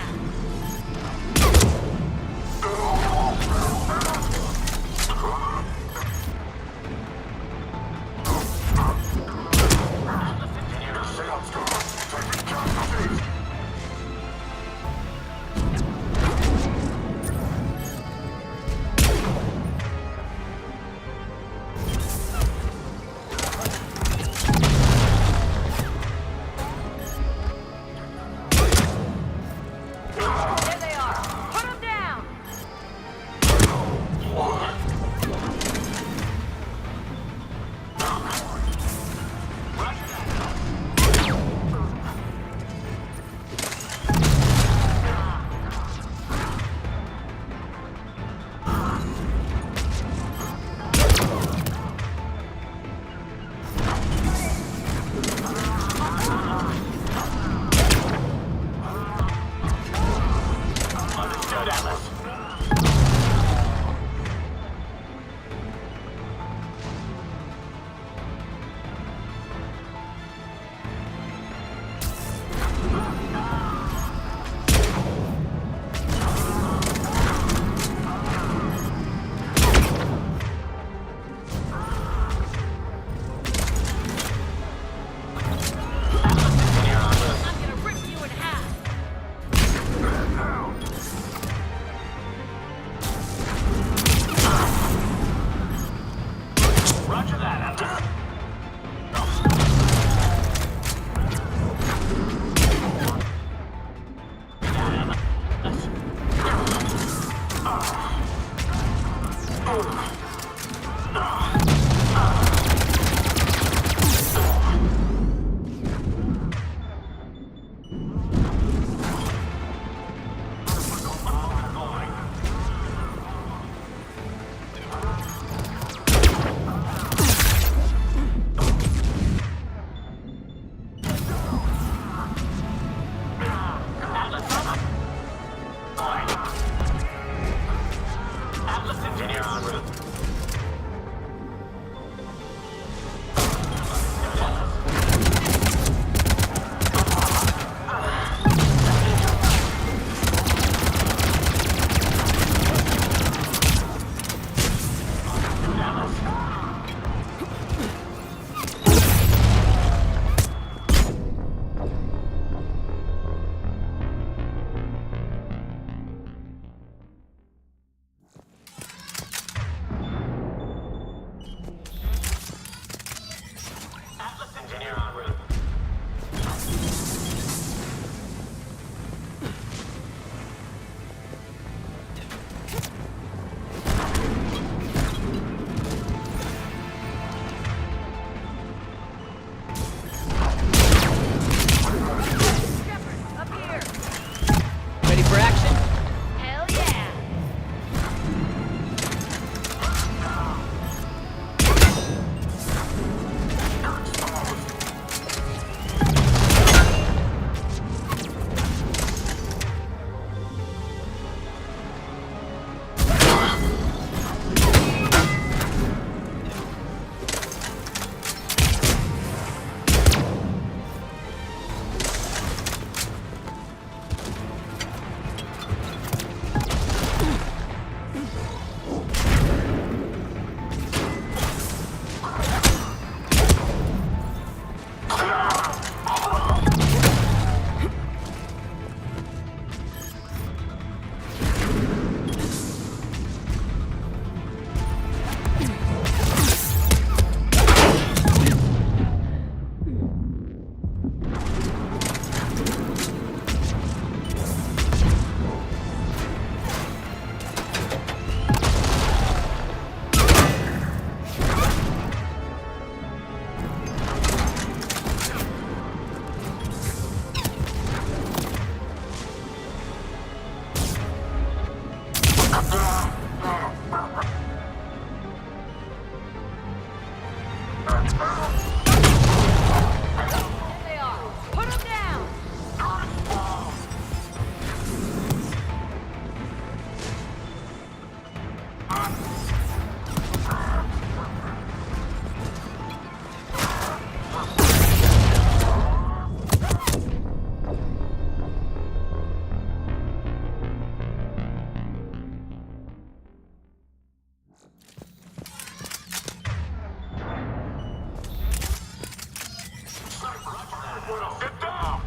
Get down!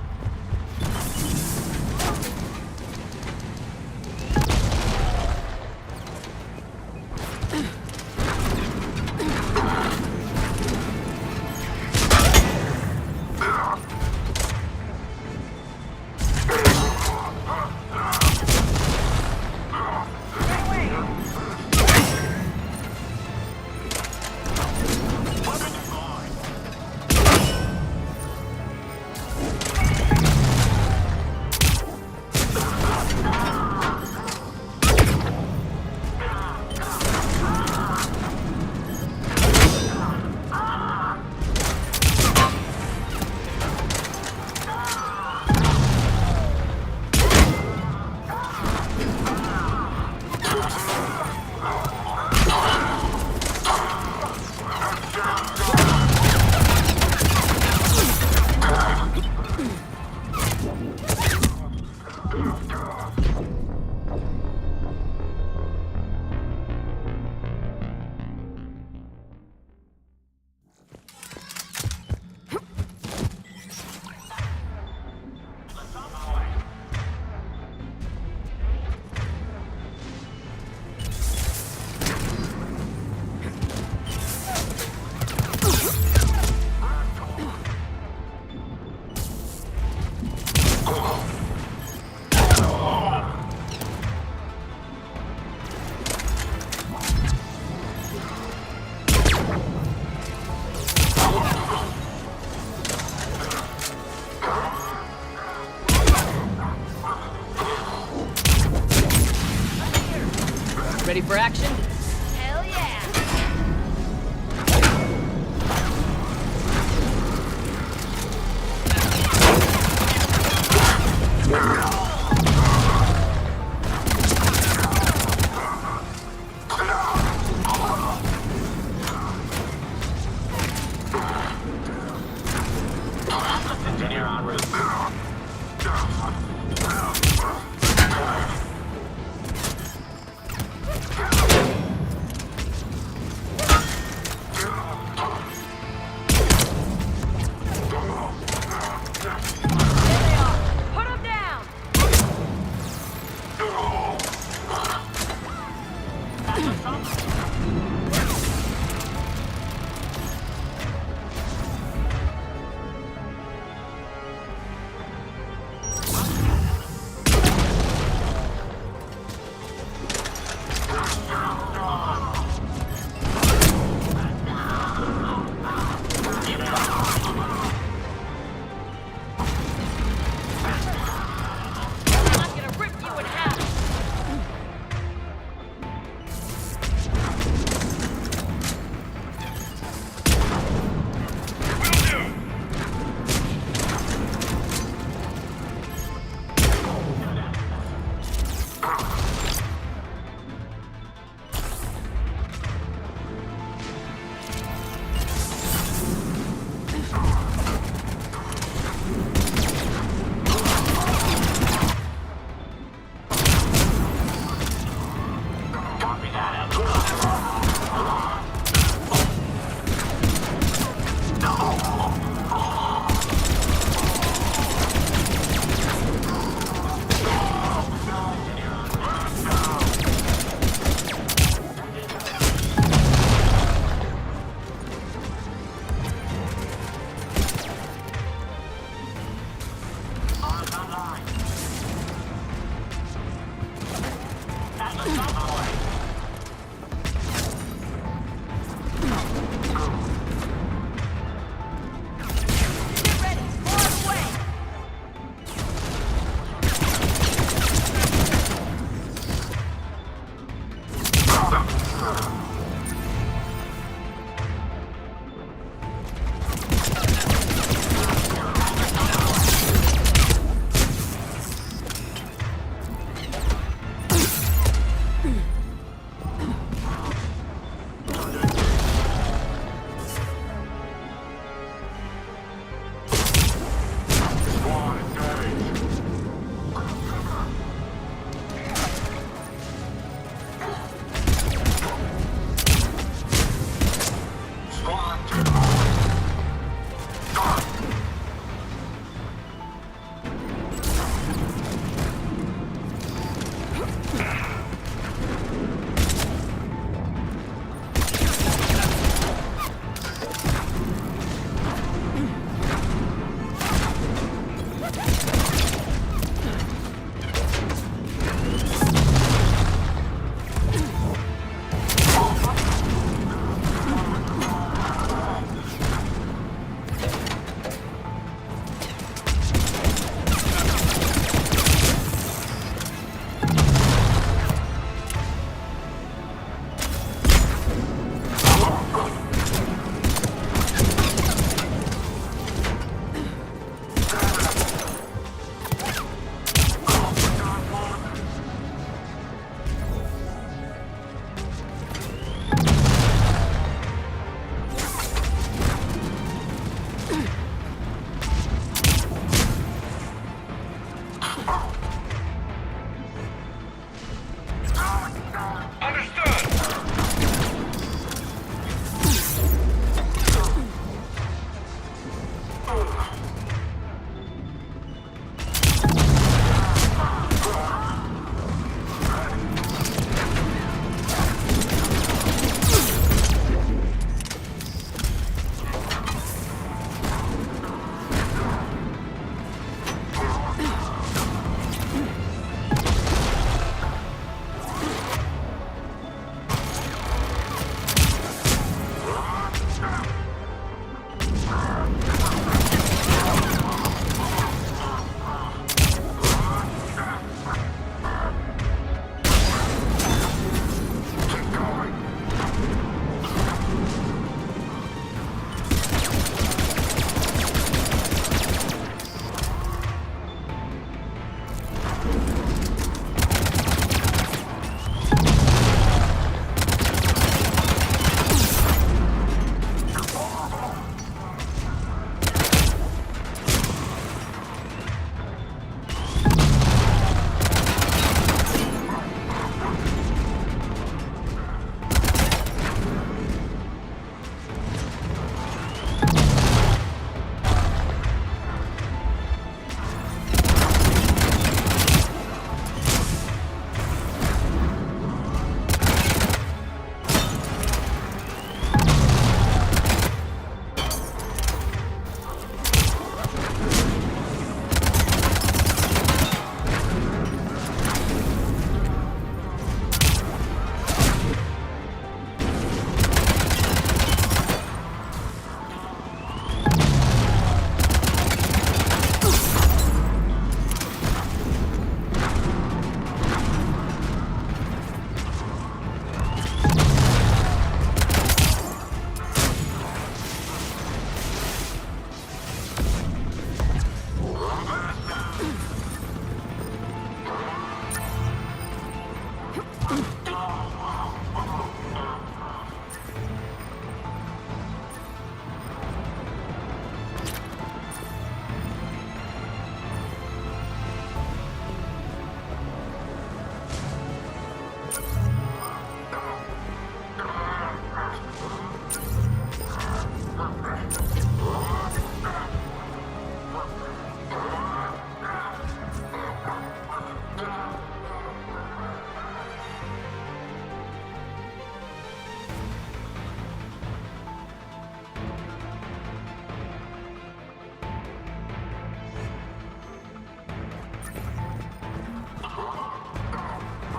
Ready for action? Hell yeah! Continue on route. Put him down!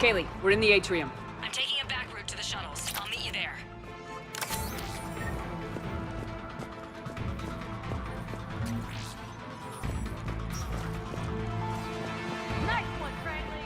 Kaylee, we're in the atrium. I'm taking a back route to the shuttles. I'll meet you there. Nice one, Franklin!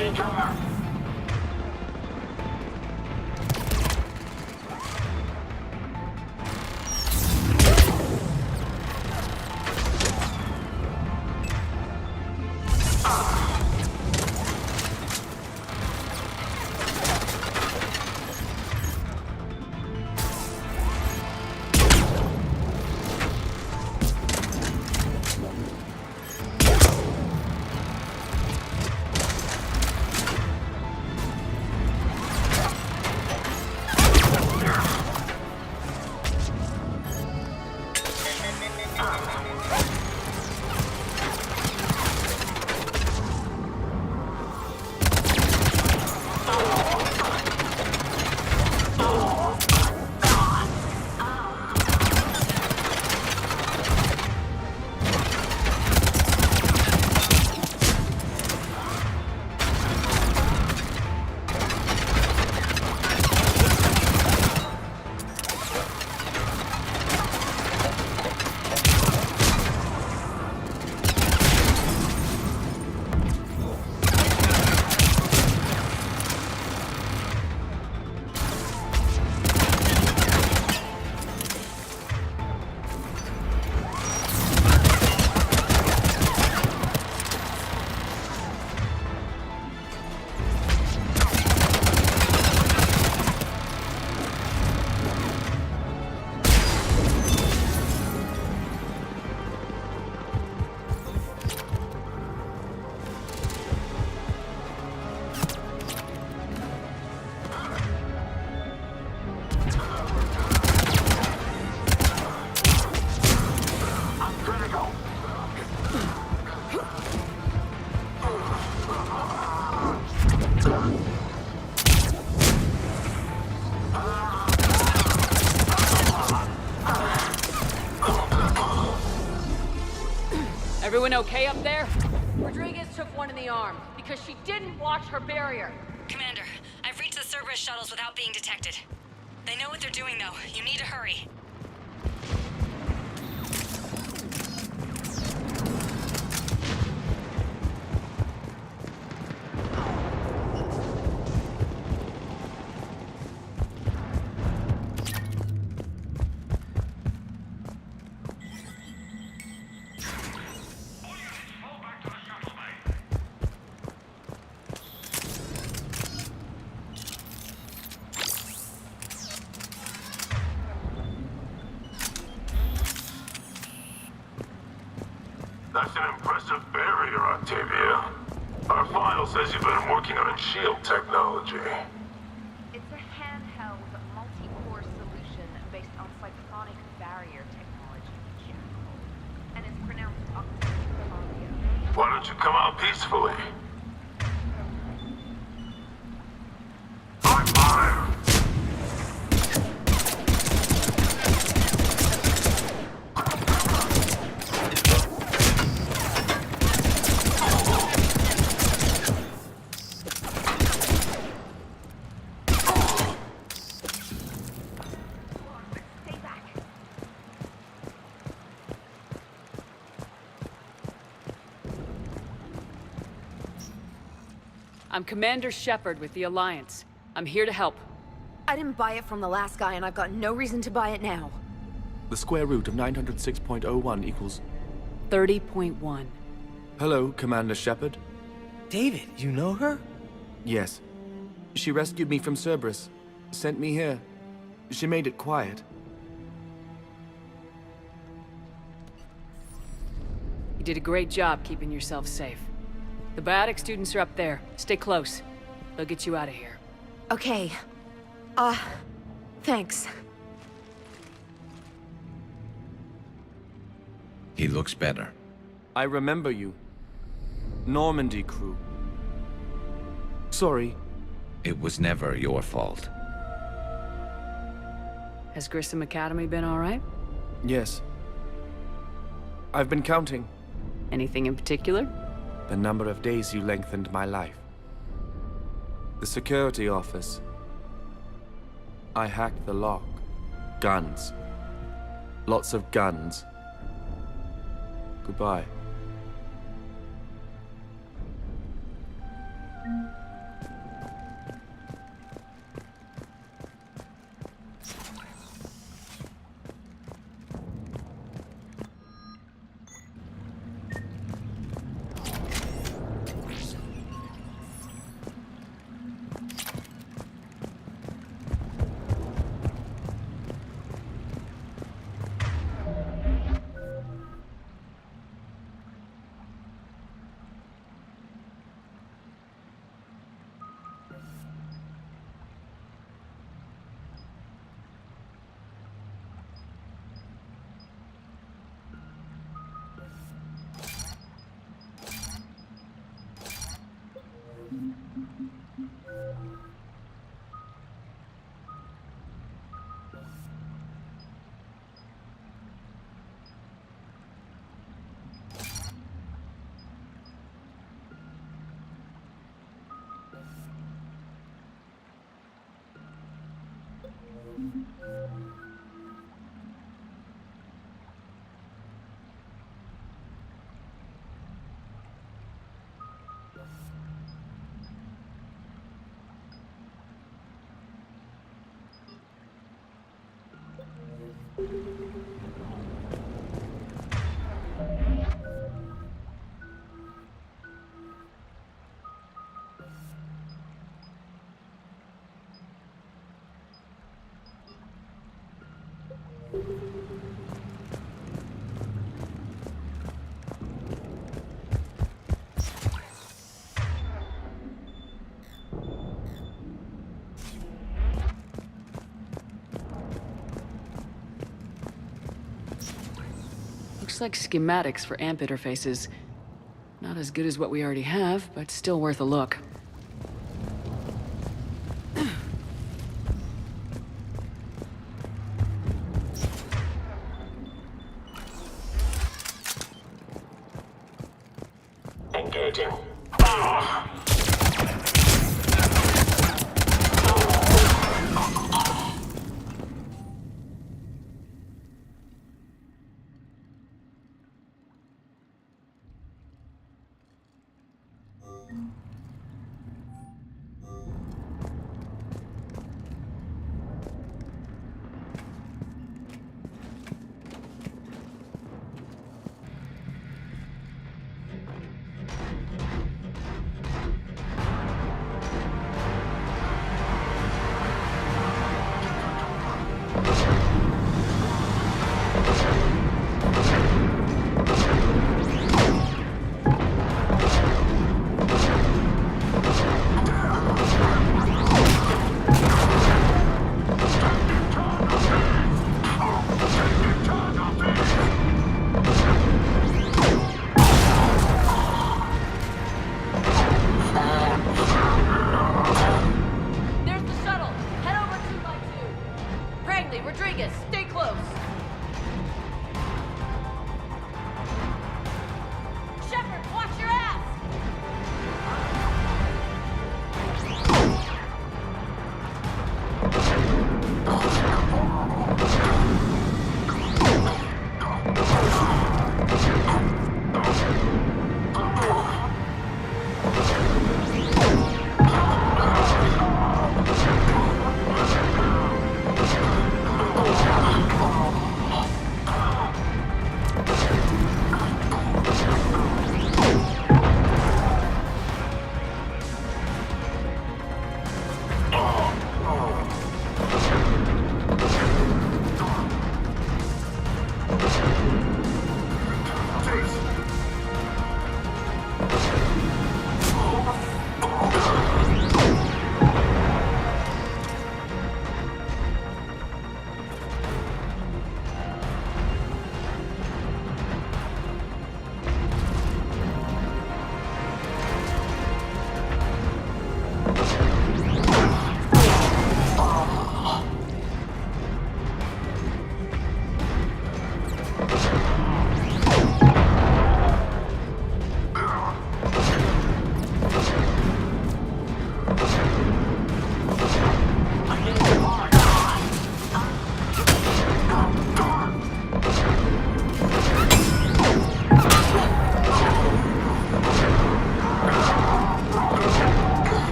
Engaging cover! Everyone okay up there? Rodriguez took one in the arm because she didn't watch her barrier. Commander, I've reached the Cerberus shuttles without being detected. They know what they're doing, though. You need to hurry. That's an impressive barrier, Octavia. Our file says you've been working on shield technology. It's a handheld, multi-core solution based on cyclonic barrier technology, and it's pronounced Octavia. Why don't you come out peacefully? I'm fire! I'm Commander Shepard with the Alliance. I'm here to help. I didn't buy it from the last guy, and I've got no reason to buy it now. The square root of 906.01 equals... 30.1. Hello, Commander Shepard. David, you know her? Yes. She rescued me from Cerberus. Sent me here. She made it quiet. You did a great job keeping yourself safe. The biotic students are up there. Stay close. They'll get you out of here. Okay. Thanks. He looks better. I remember you. Normandy crew. Sorry. It was never your fault. Has Grissom Academy been all right? Yes. I've been counting. Anything in particular? The number of days you lengthened my life. The security office. I hacked the lock. Guns. Lots of guns. Goodbye. Looks like schematics for amp interfaces. Not as good as what we already have, but still worth a look. Engaging.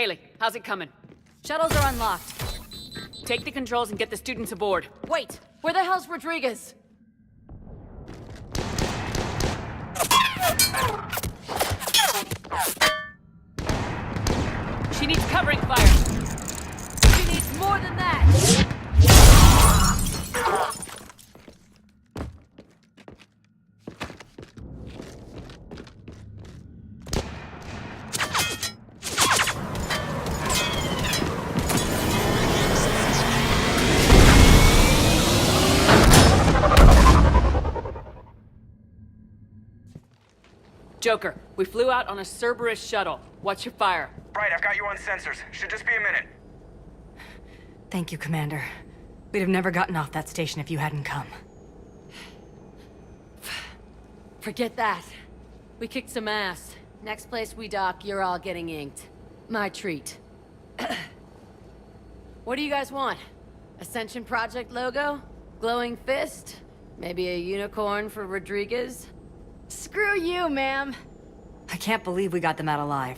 Kaylee, how's it coming? Shuttles are unlocked. Take the controls and get the students aboard. Wait, where the hell's Rodriguez? She needs covering fire. She needs more than that! Joker, we flew out on a Cerberus shuttle. Watch your fire. Right, I've got you on sensors. Should just be a minute. Thank you, Commander. We'd have never gotten off that station if you hadn't come. Forget that. We kicked some ass. Next place we dock, you're all getting inked. My treat. What do you guys want? Ascension Project logo? Glowing fist? Maybe a unicorn for Rodriguez? Screw you, ma'am! I can't believe we got them out alive.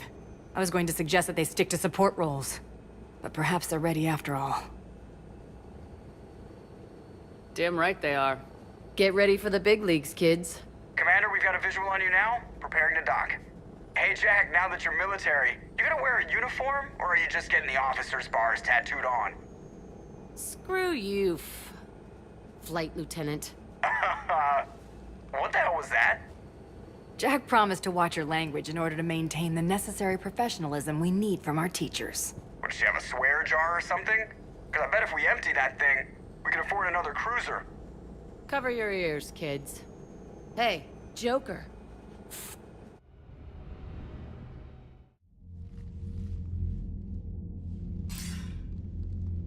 I was going to suggest that they stick to support roles. But perhaps they're ready after all. Damn right they are. Get ready for the big leagues, kids. Commander, we've got a visual on you now. Preparing to dock. Hey, Jack, now that you're military, you gonna wear a uniform, or are you just getting the officer's bars tattooed on? Screw you, Flight Lieutenant. What the hell was that? Jack promised to watch your language in order to maintain the necessary professionalism we need from our teachers. What, does she have a swear jar or something? Because I bet if we empty that thing, we can afford another cruiser. Cover your ears, kids. Hey, Joker.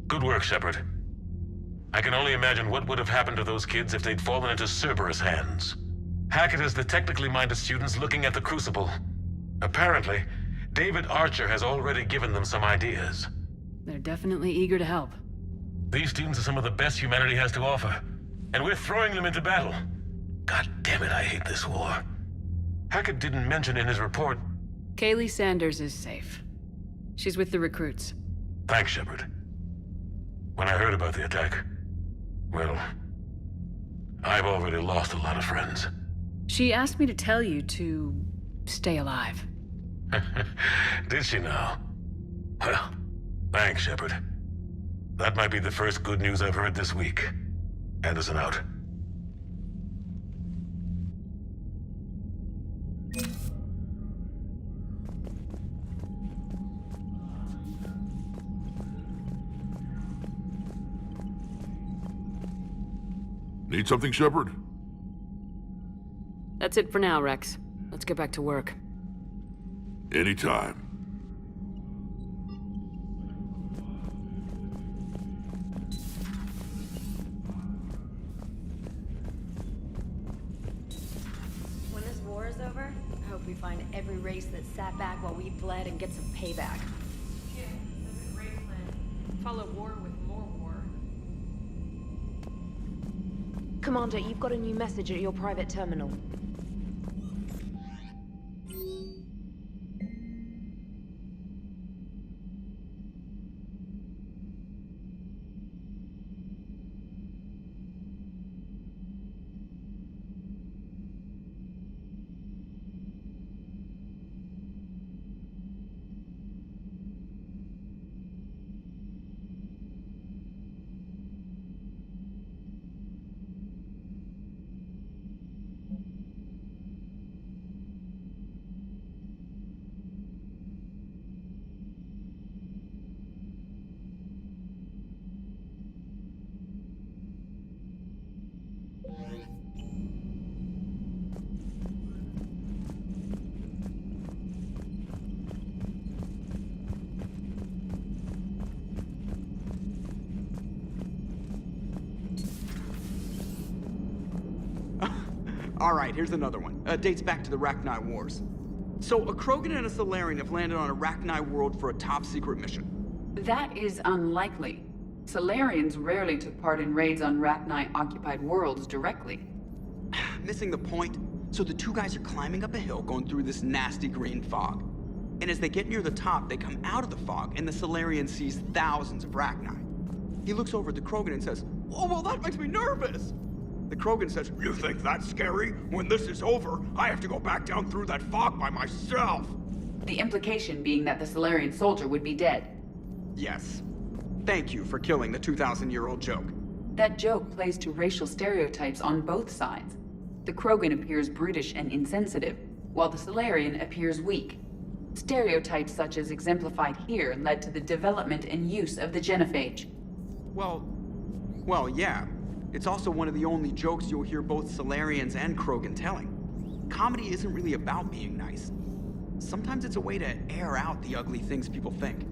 Good work, Shepard. I can only imagine what would have happened to those kids if they'd fallen into Cerberus hands. Hackett has the technically minded students looking at the Crucible. Apparently, David Archer has already given them some ideas. They're definitely eager to help. These students are some of the best humanity has to offer, and we're throwing them into battle. God damn it, I hate this war. Hackett didn't mention in his report... Kaylee Sanders is safe. She's with the recruits. Thanks, Shepard. When I heard about the attack, well, I've already lost a lot of friends. She asked me to tell you to stay alive. Did she now? Well, thanks, Shepard. That might be the first good news I've heard this week. Anderson out. Need something, Shepard? That's it for now, Rex. Let's get back to work. Anytime. When this war is over, I hope we find every race that sat back while we bled and get some payback. Yeah, that's a great plan. Follow war with more war. Commander, you've got a new message at your private terminal. Alright, here's another one. Dates back to the Rachni Wars. So, a Krogan and a Solarian have landed on a Rachni world for a top-secret mission. That is unlikely. Solarians rarely took part in raids on Rachni-occupied worlds directly. Missing the point. So the two guys are climbing up a hill going through this nasty green fog. And as they get near the top, they come out of the fog, and the Solarian sees thousands of Rachni. He looks over at the Krogan and says, "Oh, well, that makes me nervous." The Krogan says, "You think that's scary? When this is over, I have to go back down through that fog by myself." The implication being that the Solarian soldier would be dead. Yes. Thank you for killing the 2,000-year-old joke. That joke plays to racial stereotypes on both sides. The Krogan appears brutish and insensitive, while the Solarian appears weak. Stereotypes such as exemplified here led to the development and use of the genophage. Well, yeah. It's also one of the only jokes you'll hear both Solarians and Krogan telling. Comedy isn't really about being nice. Sometimes it's a way to air out the ugly things people think.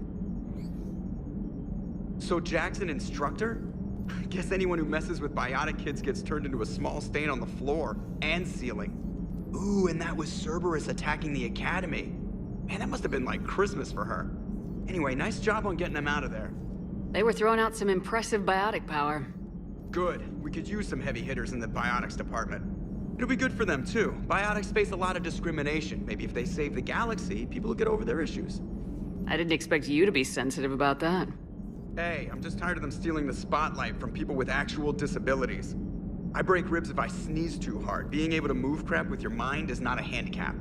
So Jack's an instructor? I guess anyone who messes with biotic kids gets turned into a small stain on the floor and ceiling. Ooh, and that was Cerberus attacking the academy. Man, that must have been like Christmas for her. Anyway, nice job on getting them out of there. They were throwing out some impressive biotic power. Good. We could use some heavy hitters in the biotics department. It'll be good for them, too. Biotics face a lot of discrimination. Maybe if they save the galaxy, people will get over their issues. I didn't expect you to be sensitive about that. Hey, I'm just tired of them stealing the spotlight from people with actual disabilities. I break ribs if I sneeze too hard. Being able to move crap with your mind is not a handicap.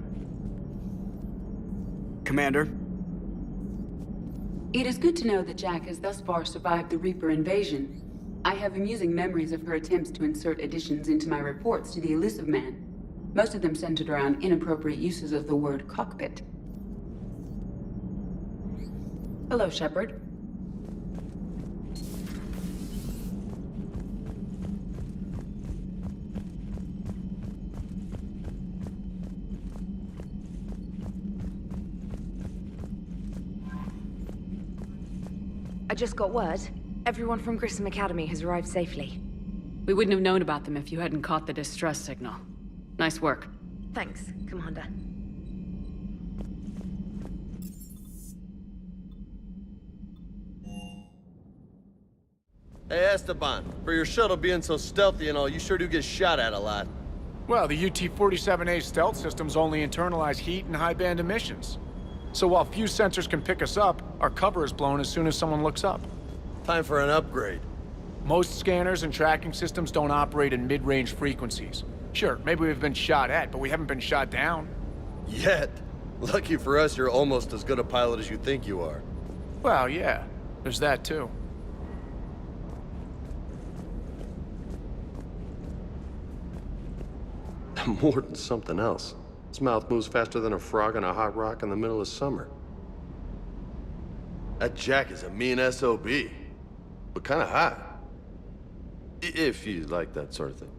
Commander? It is good to know that Jack has thus far survived the Reaper invasion. I have amusing memories of her attempts to insert additions into my reports to the Elusive Man. Most of them centered around inappropriate uses of the word cockpit. Hello, Shepard. I just got word. Everyone from Grissom Academy has arrived safely. We wouldn't have known about them if you hadn't caught the distress signal. Nice work. Thanks, Commander. Hey, Esteban, for your shuttle being so stealthy and all, you sure do get shot at a lot. Well, the UT-47A stealth systems only internalize heat and high-band emissions. So while few sensors can pick us up, our cover is blown as soon as someone looks up. Time for an upgrade. Most scanners and tracking systems don't operate in mid-range frequencies. Sure, maybe we've been shot at, but we haven't been shot down. Yet. Lucky for us, you're almost as good a pilot as you think you are. Well, yeah. There's that, too. More than something else. His mouth moves faster than a frog on a hot rock in the middle of summer. That Jack is a mean SOB. But kinda hot. If you like that sort of thing.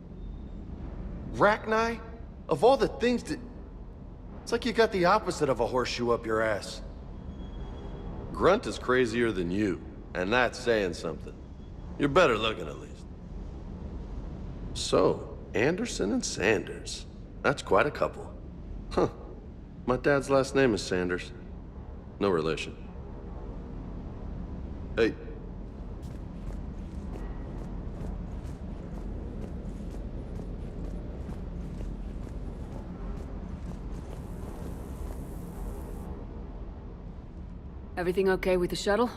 Rachni? Of all the things that... It's like you got the opposite of a horseshoe up your ass. Grunt is crazier than you, and that's saying something. You're better looking, at least. So, Anderson and Sanders. That's quite a couple. Huh. My dad's last name is Sanders. No relation. Hey. Everything okay with the shuttle?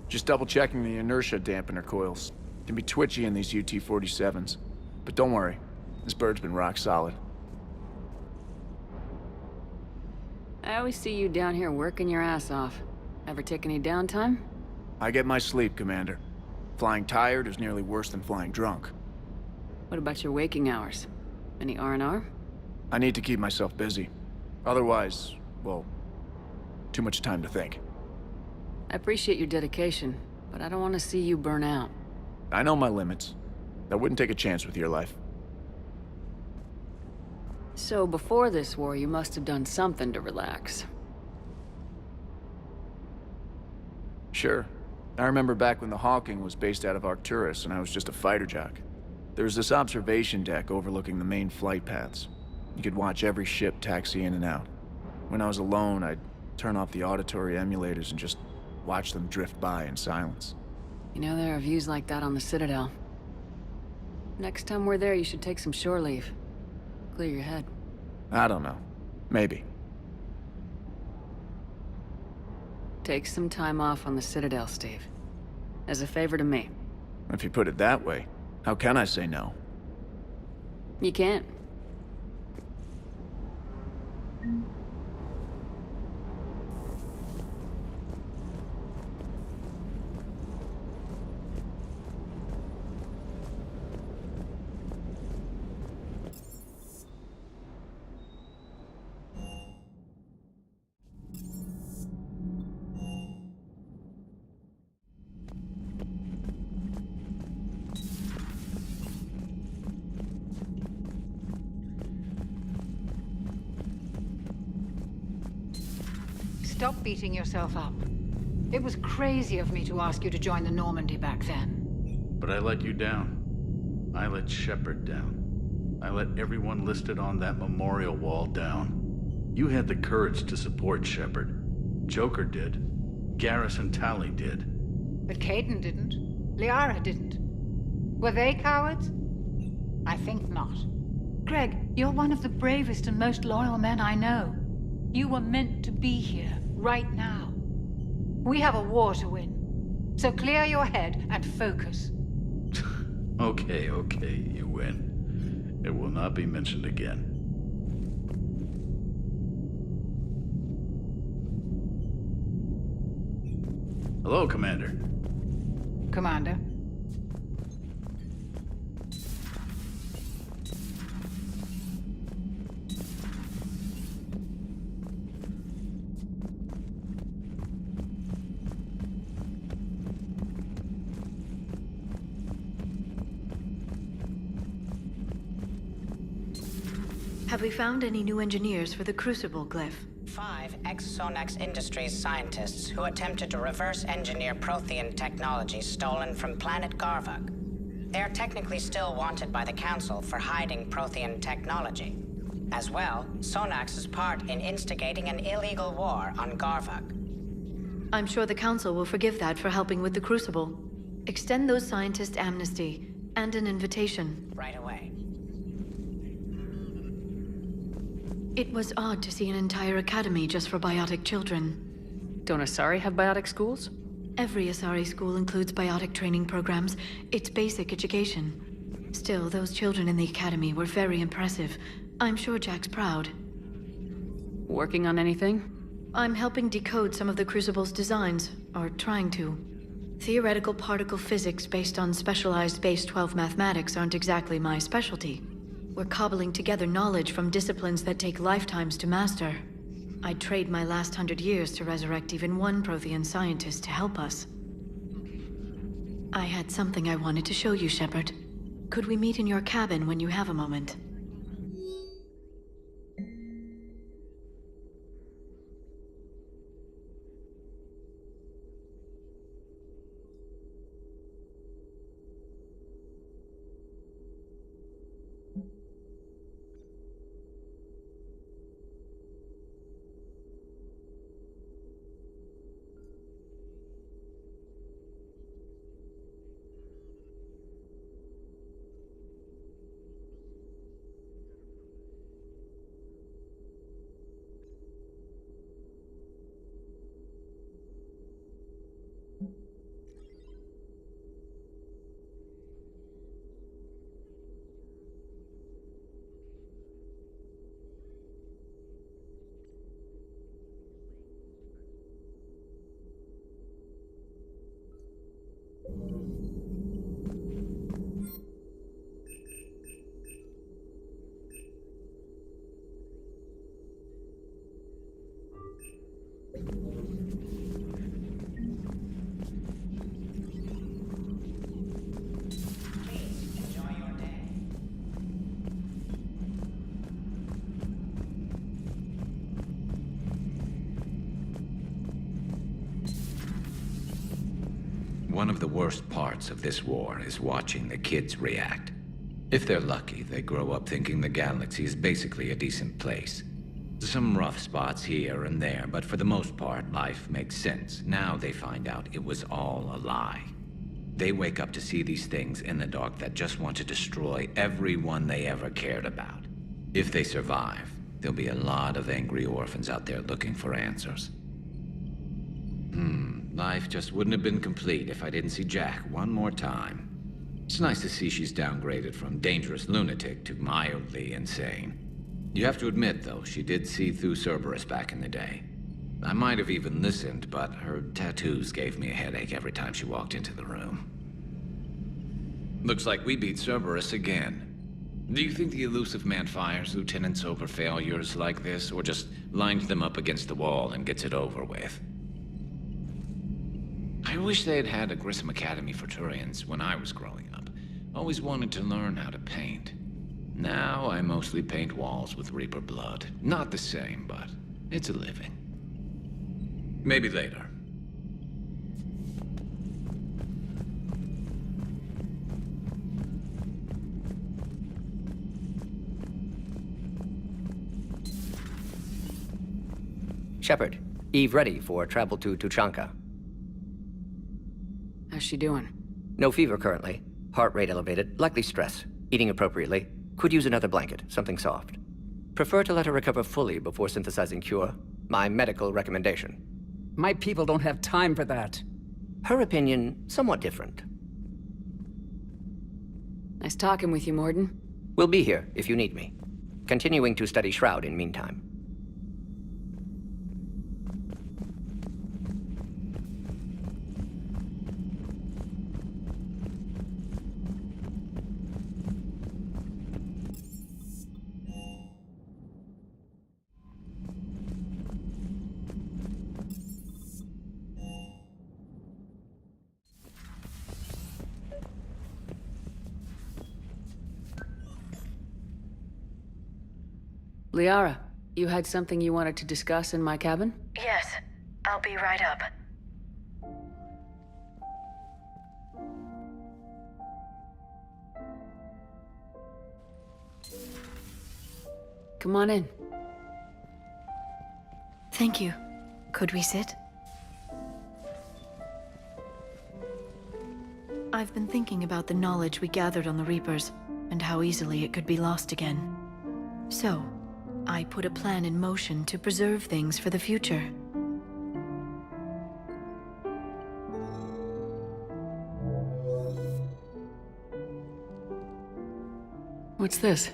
Just double-checking the inertia dampener coils. Can be twitchy in these UT-47s. But don't worry, this bird's been rock solid. I always see you down here working your ass off. Ever take any downtime? I get my sleep, Commander. Flying tired is nearly worse than flying drunk. What about your waking hours? Any R&R? I need to keep myself busy. Otherwise, well, too much time to think. I appreciate your dedication, but I don't want to see you burn out. I know my limits. I wouldn't take a chance with your life. So before this war, you must have done something to relax. Sure. I remember back when the Hawking was based out of Arcturus and I was just a fighter jock. There was this observation deck overlooking the main flight paths. You could watch every ship taxi in and out. When I was alone, I'd turn off the auditory emulators and just watch them drift by in silence. You know, there are views like that on the Citadel. Next time we're there, you should take some shore leave. Clear your head. I don't know. Maybe. Take some time off on the Citadel, Steve. As a favor to me. If you put it that way, how can I say no? You can't. Stop beating yourself up. It was crazy of me to ask you to join the Normandy back then. But I let you down. I let Shepard down. I let everyone listed on that memorial wall down. You had the courage to support Shepard. Joker did. Garrison Talley did. But Caden didn't. Liara didn't. Were they cowards? I think not. Greg, you're one of the bravest and most loyal men I know. You were meant to be here, right now. We have a war to win. So clear your head and focus. Okay, you win. It will not be mentioned again. Hello, Commander. Commander. Have we found any new engineers for the Crucible glyph? 5 ex-Sonax Industries scientists who attempted to reverse engineer Prothean technology stolen from planet Garvuk. They are technically still wanted by the Council for hiding Prothean technology. As well, Sonax's part in instigating an illegal war on Garvuk. I'm sure the Council will forgive that for helping with the Crucible. Extend those scientists amnesty and an invitation. Right away. It was odd to see an entire academy just for biotic children. Don't Asari have biotic schools? Every Asari school includes biotic training programs. It's basic education. Still, those children in the academy were very impressive. I'm sure Jack's proud. Working on anything? I'm helping decode some of the Crucible's designs, or trying to. Theoretical particle physics based on specialized base 12 mathematics aren't exactly my specialty. We're cobbling together knowledge from disciplines that take lifetimes to master. I'd trade my last 100 years to resurrect even one Prothean scientist to help us. I had something I wanted to show you, Shepard. Could we meet in your cabin when you have a moment? One of the worst parts of this war is watching the kids react. If they're lucky, they grow up thinking the galaxy is basically a decent place. Some rough spots here and there, but for the most part, life makes sense. Now they find out it was all a lie. They wake up to see these things in the dark that just want to destroy everyone they ever cared about. If they survive, there'll be a lot of angry orphans out there looking for answers. Life just wouldn't have been complete if I didn't see Jack one more time. It's nice to see she's downgraded from dangerous lunatic to mildly insane. You have to admit, though, she did see through Cerberus back in the day. I might have even listened, but her tattoos gave me a headache every time she walked into the room. Looks like we beat Cerberus again. Do you think the elusive man fires lieutenants over failures like this, or just lines them up against the wall and gets it over with? I wish they had had a Grissom Academy for Turians when I was growing up. Always wanted to learn how to paint. Now I mostly paint walls with Reaper blood. Not the same, but it's a living. Maybe later. Shepard, Eve ready for travel to Tuchanka. How's she doing? No fever currently. Heart rate elevated, likely stress. Eating appropriately. Could use another blanket, something soft. Prefer to let her recover fully before synthesizing cure. My medical recommendation. My people don't have time for that. Her opinion, somewhat different. Nice talking with you, Morden. We'll be here if you need me. Continuing to study Shroud in meantime. Liara, you had something you wanted to discuss in my cabin? Yes, I'll be right up. Come on in. Thank you. Could we sit? I've been thinking about the knowledge we gathered on the Reapers, and how easily it could be lost again. So, I put a plan in motion to preserve things for the future. What's this?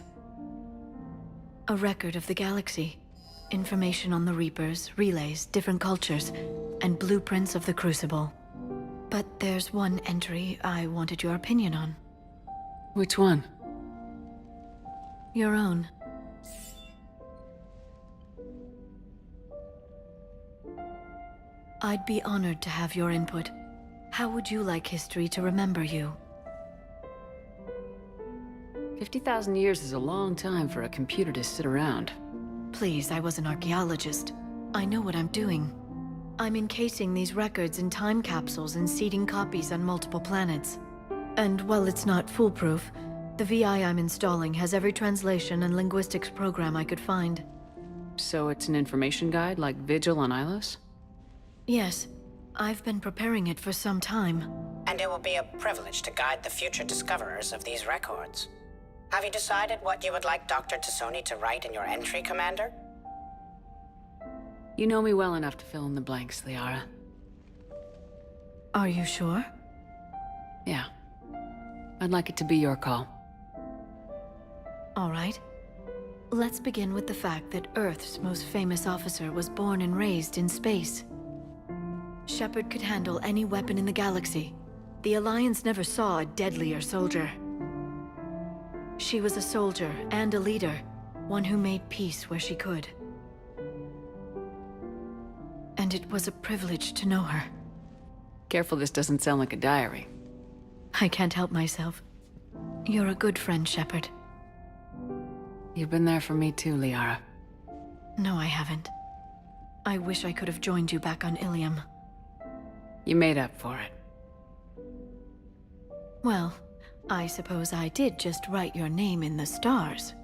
A record of the galaxy. Information on the Reapers, relays, different cultures, and blueprints of the Crucible. But there's one entry I wanted your opinion on. Which one? Your own. I'd be honored to have your input. How would you like history to remember you? 50,000 years is a long time for a computer to sit around. Please, I was an archaeologist. I know what I'm doing. I'm encasing these records in time capsules and seeding copies on multiple planets. And while it's not foolproof, the VI I'm installing has every translation and linguistics program I could find. So it's an information guide like Vigil on Ilos? Yes. I've been preparing it for some time. And it will be a privilege to guide the future discoverers of these records. Have you decided what you would like Dr. Tassoni to write in your entry, Commander? You know me well enough to fill in the blanks, Liara. Are you sure? Yeah. I'd like it to be your call. All right. Let's begin with the fact that Earth's most famous officer was born and raised in space. Shepard could handle any weapon in the galaxy. The Alliance never saw a deadlier soldier. She was a soldier and a leader, one who made peace where she could. And it was a privilege to know her. Careful this doesn't sound like a diary. I can't help myself. You're a good friend, Shepard. You've been there for me too, Liara. No, I haven't. I wish I could have joined you back on Ilium. You made up for it. Well, I suppose I did just write your name in the stars.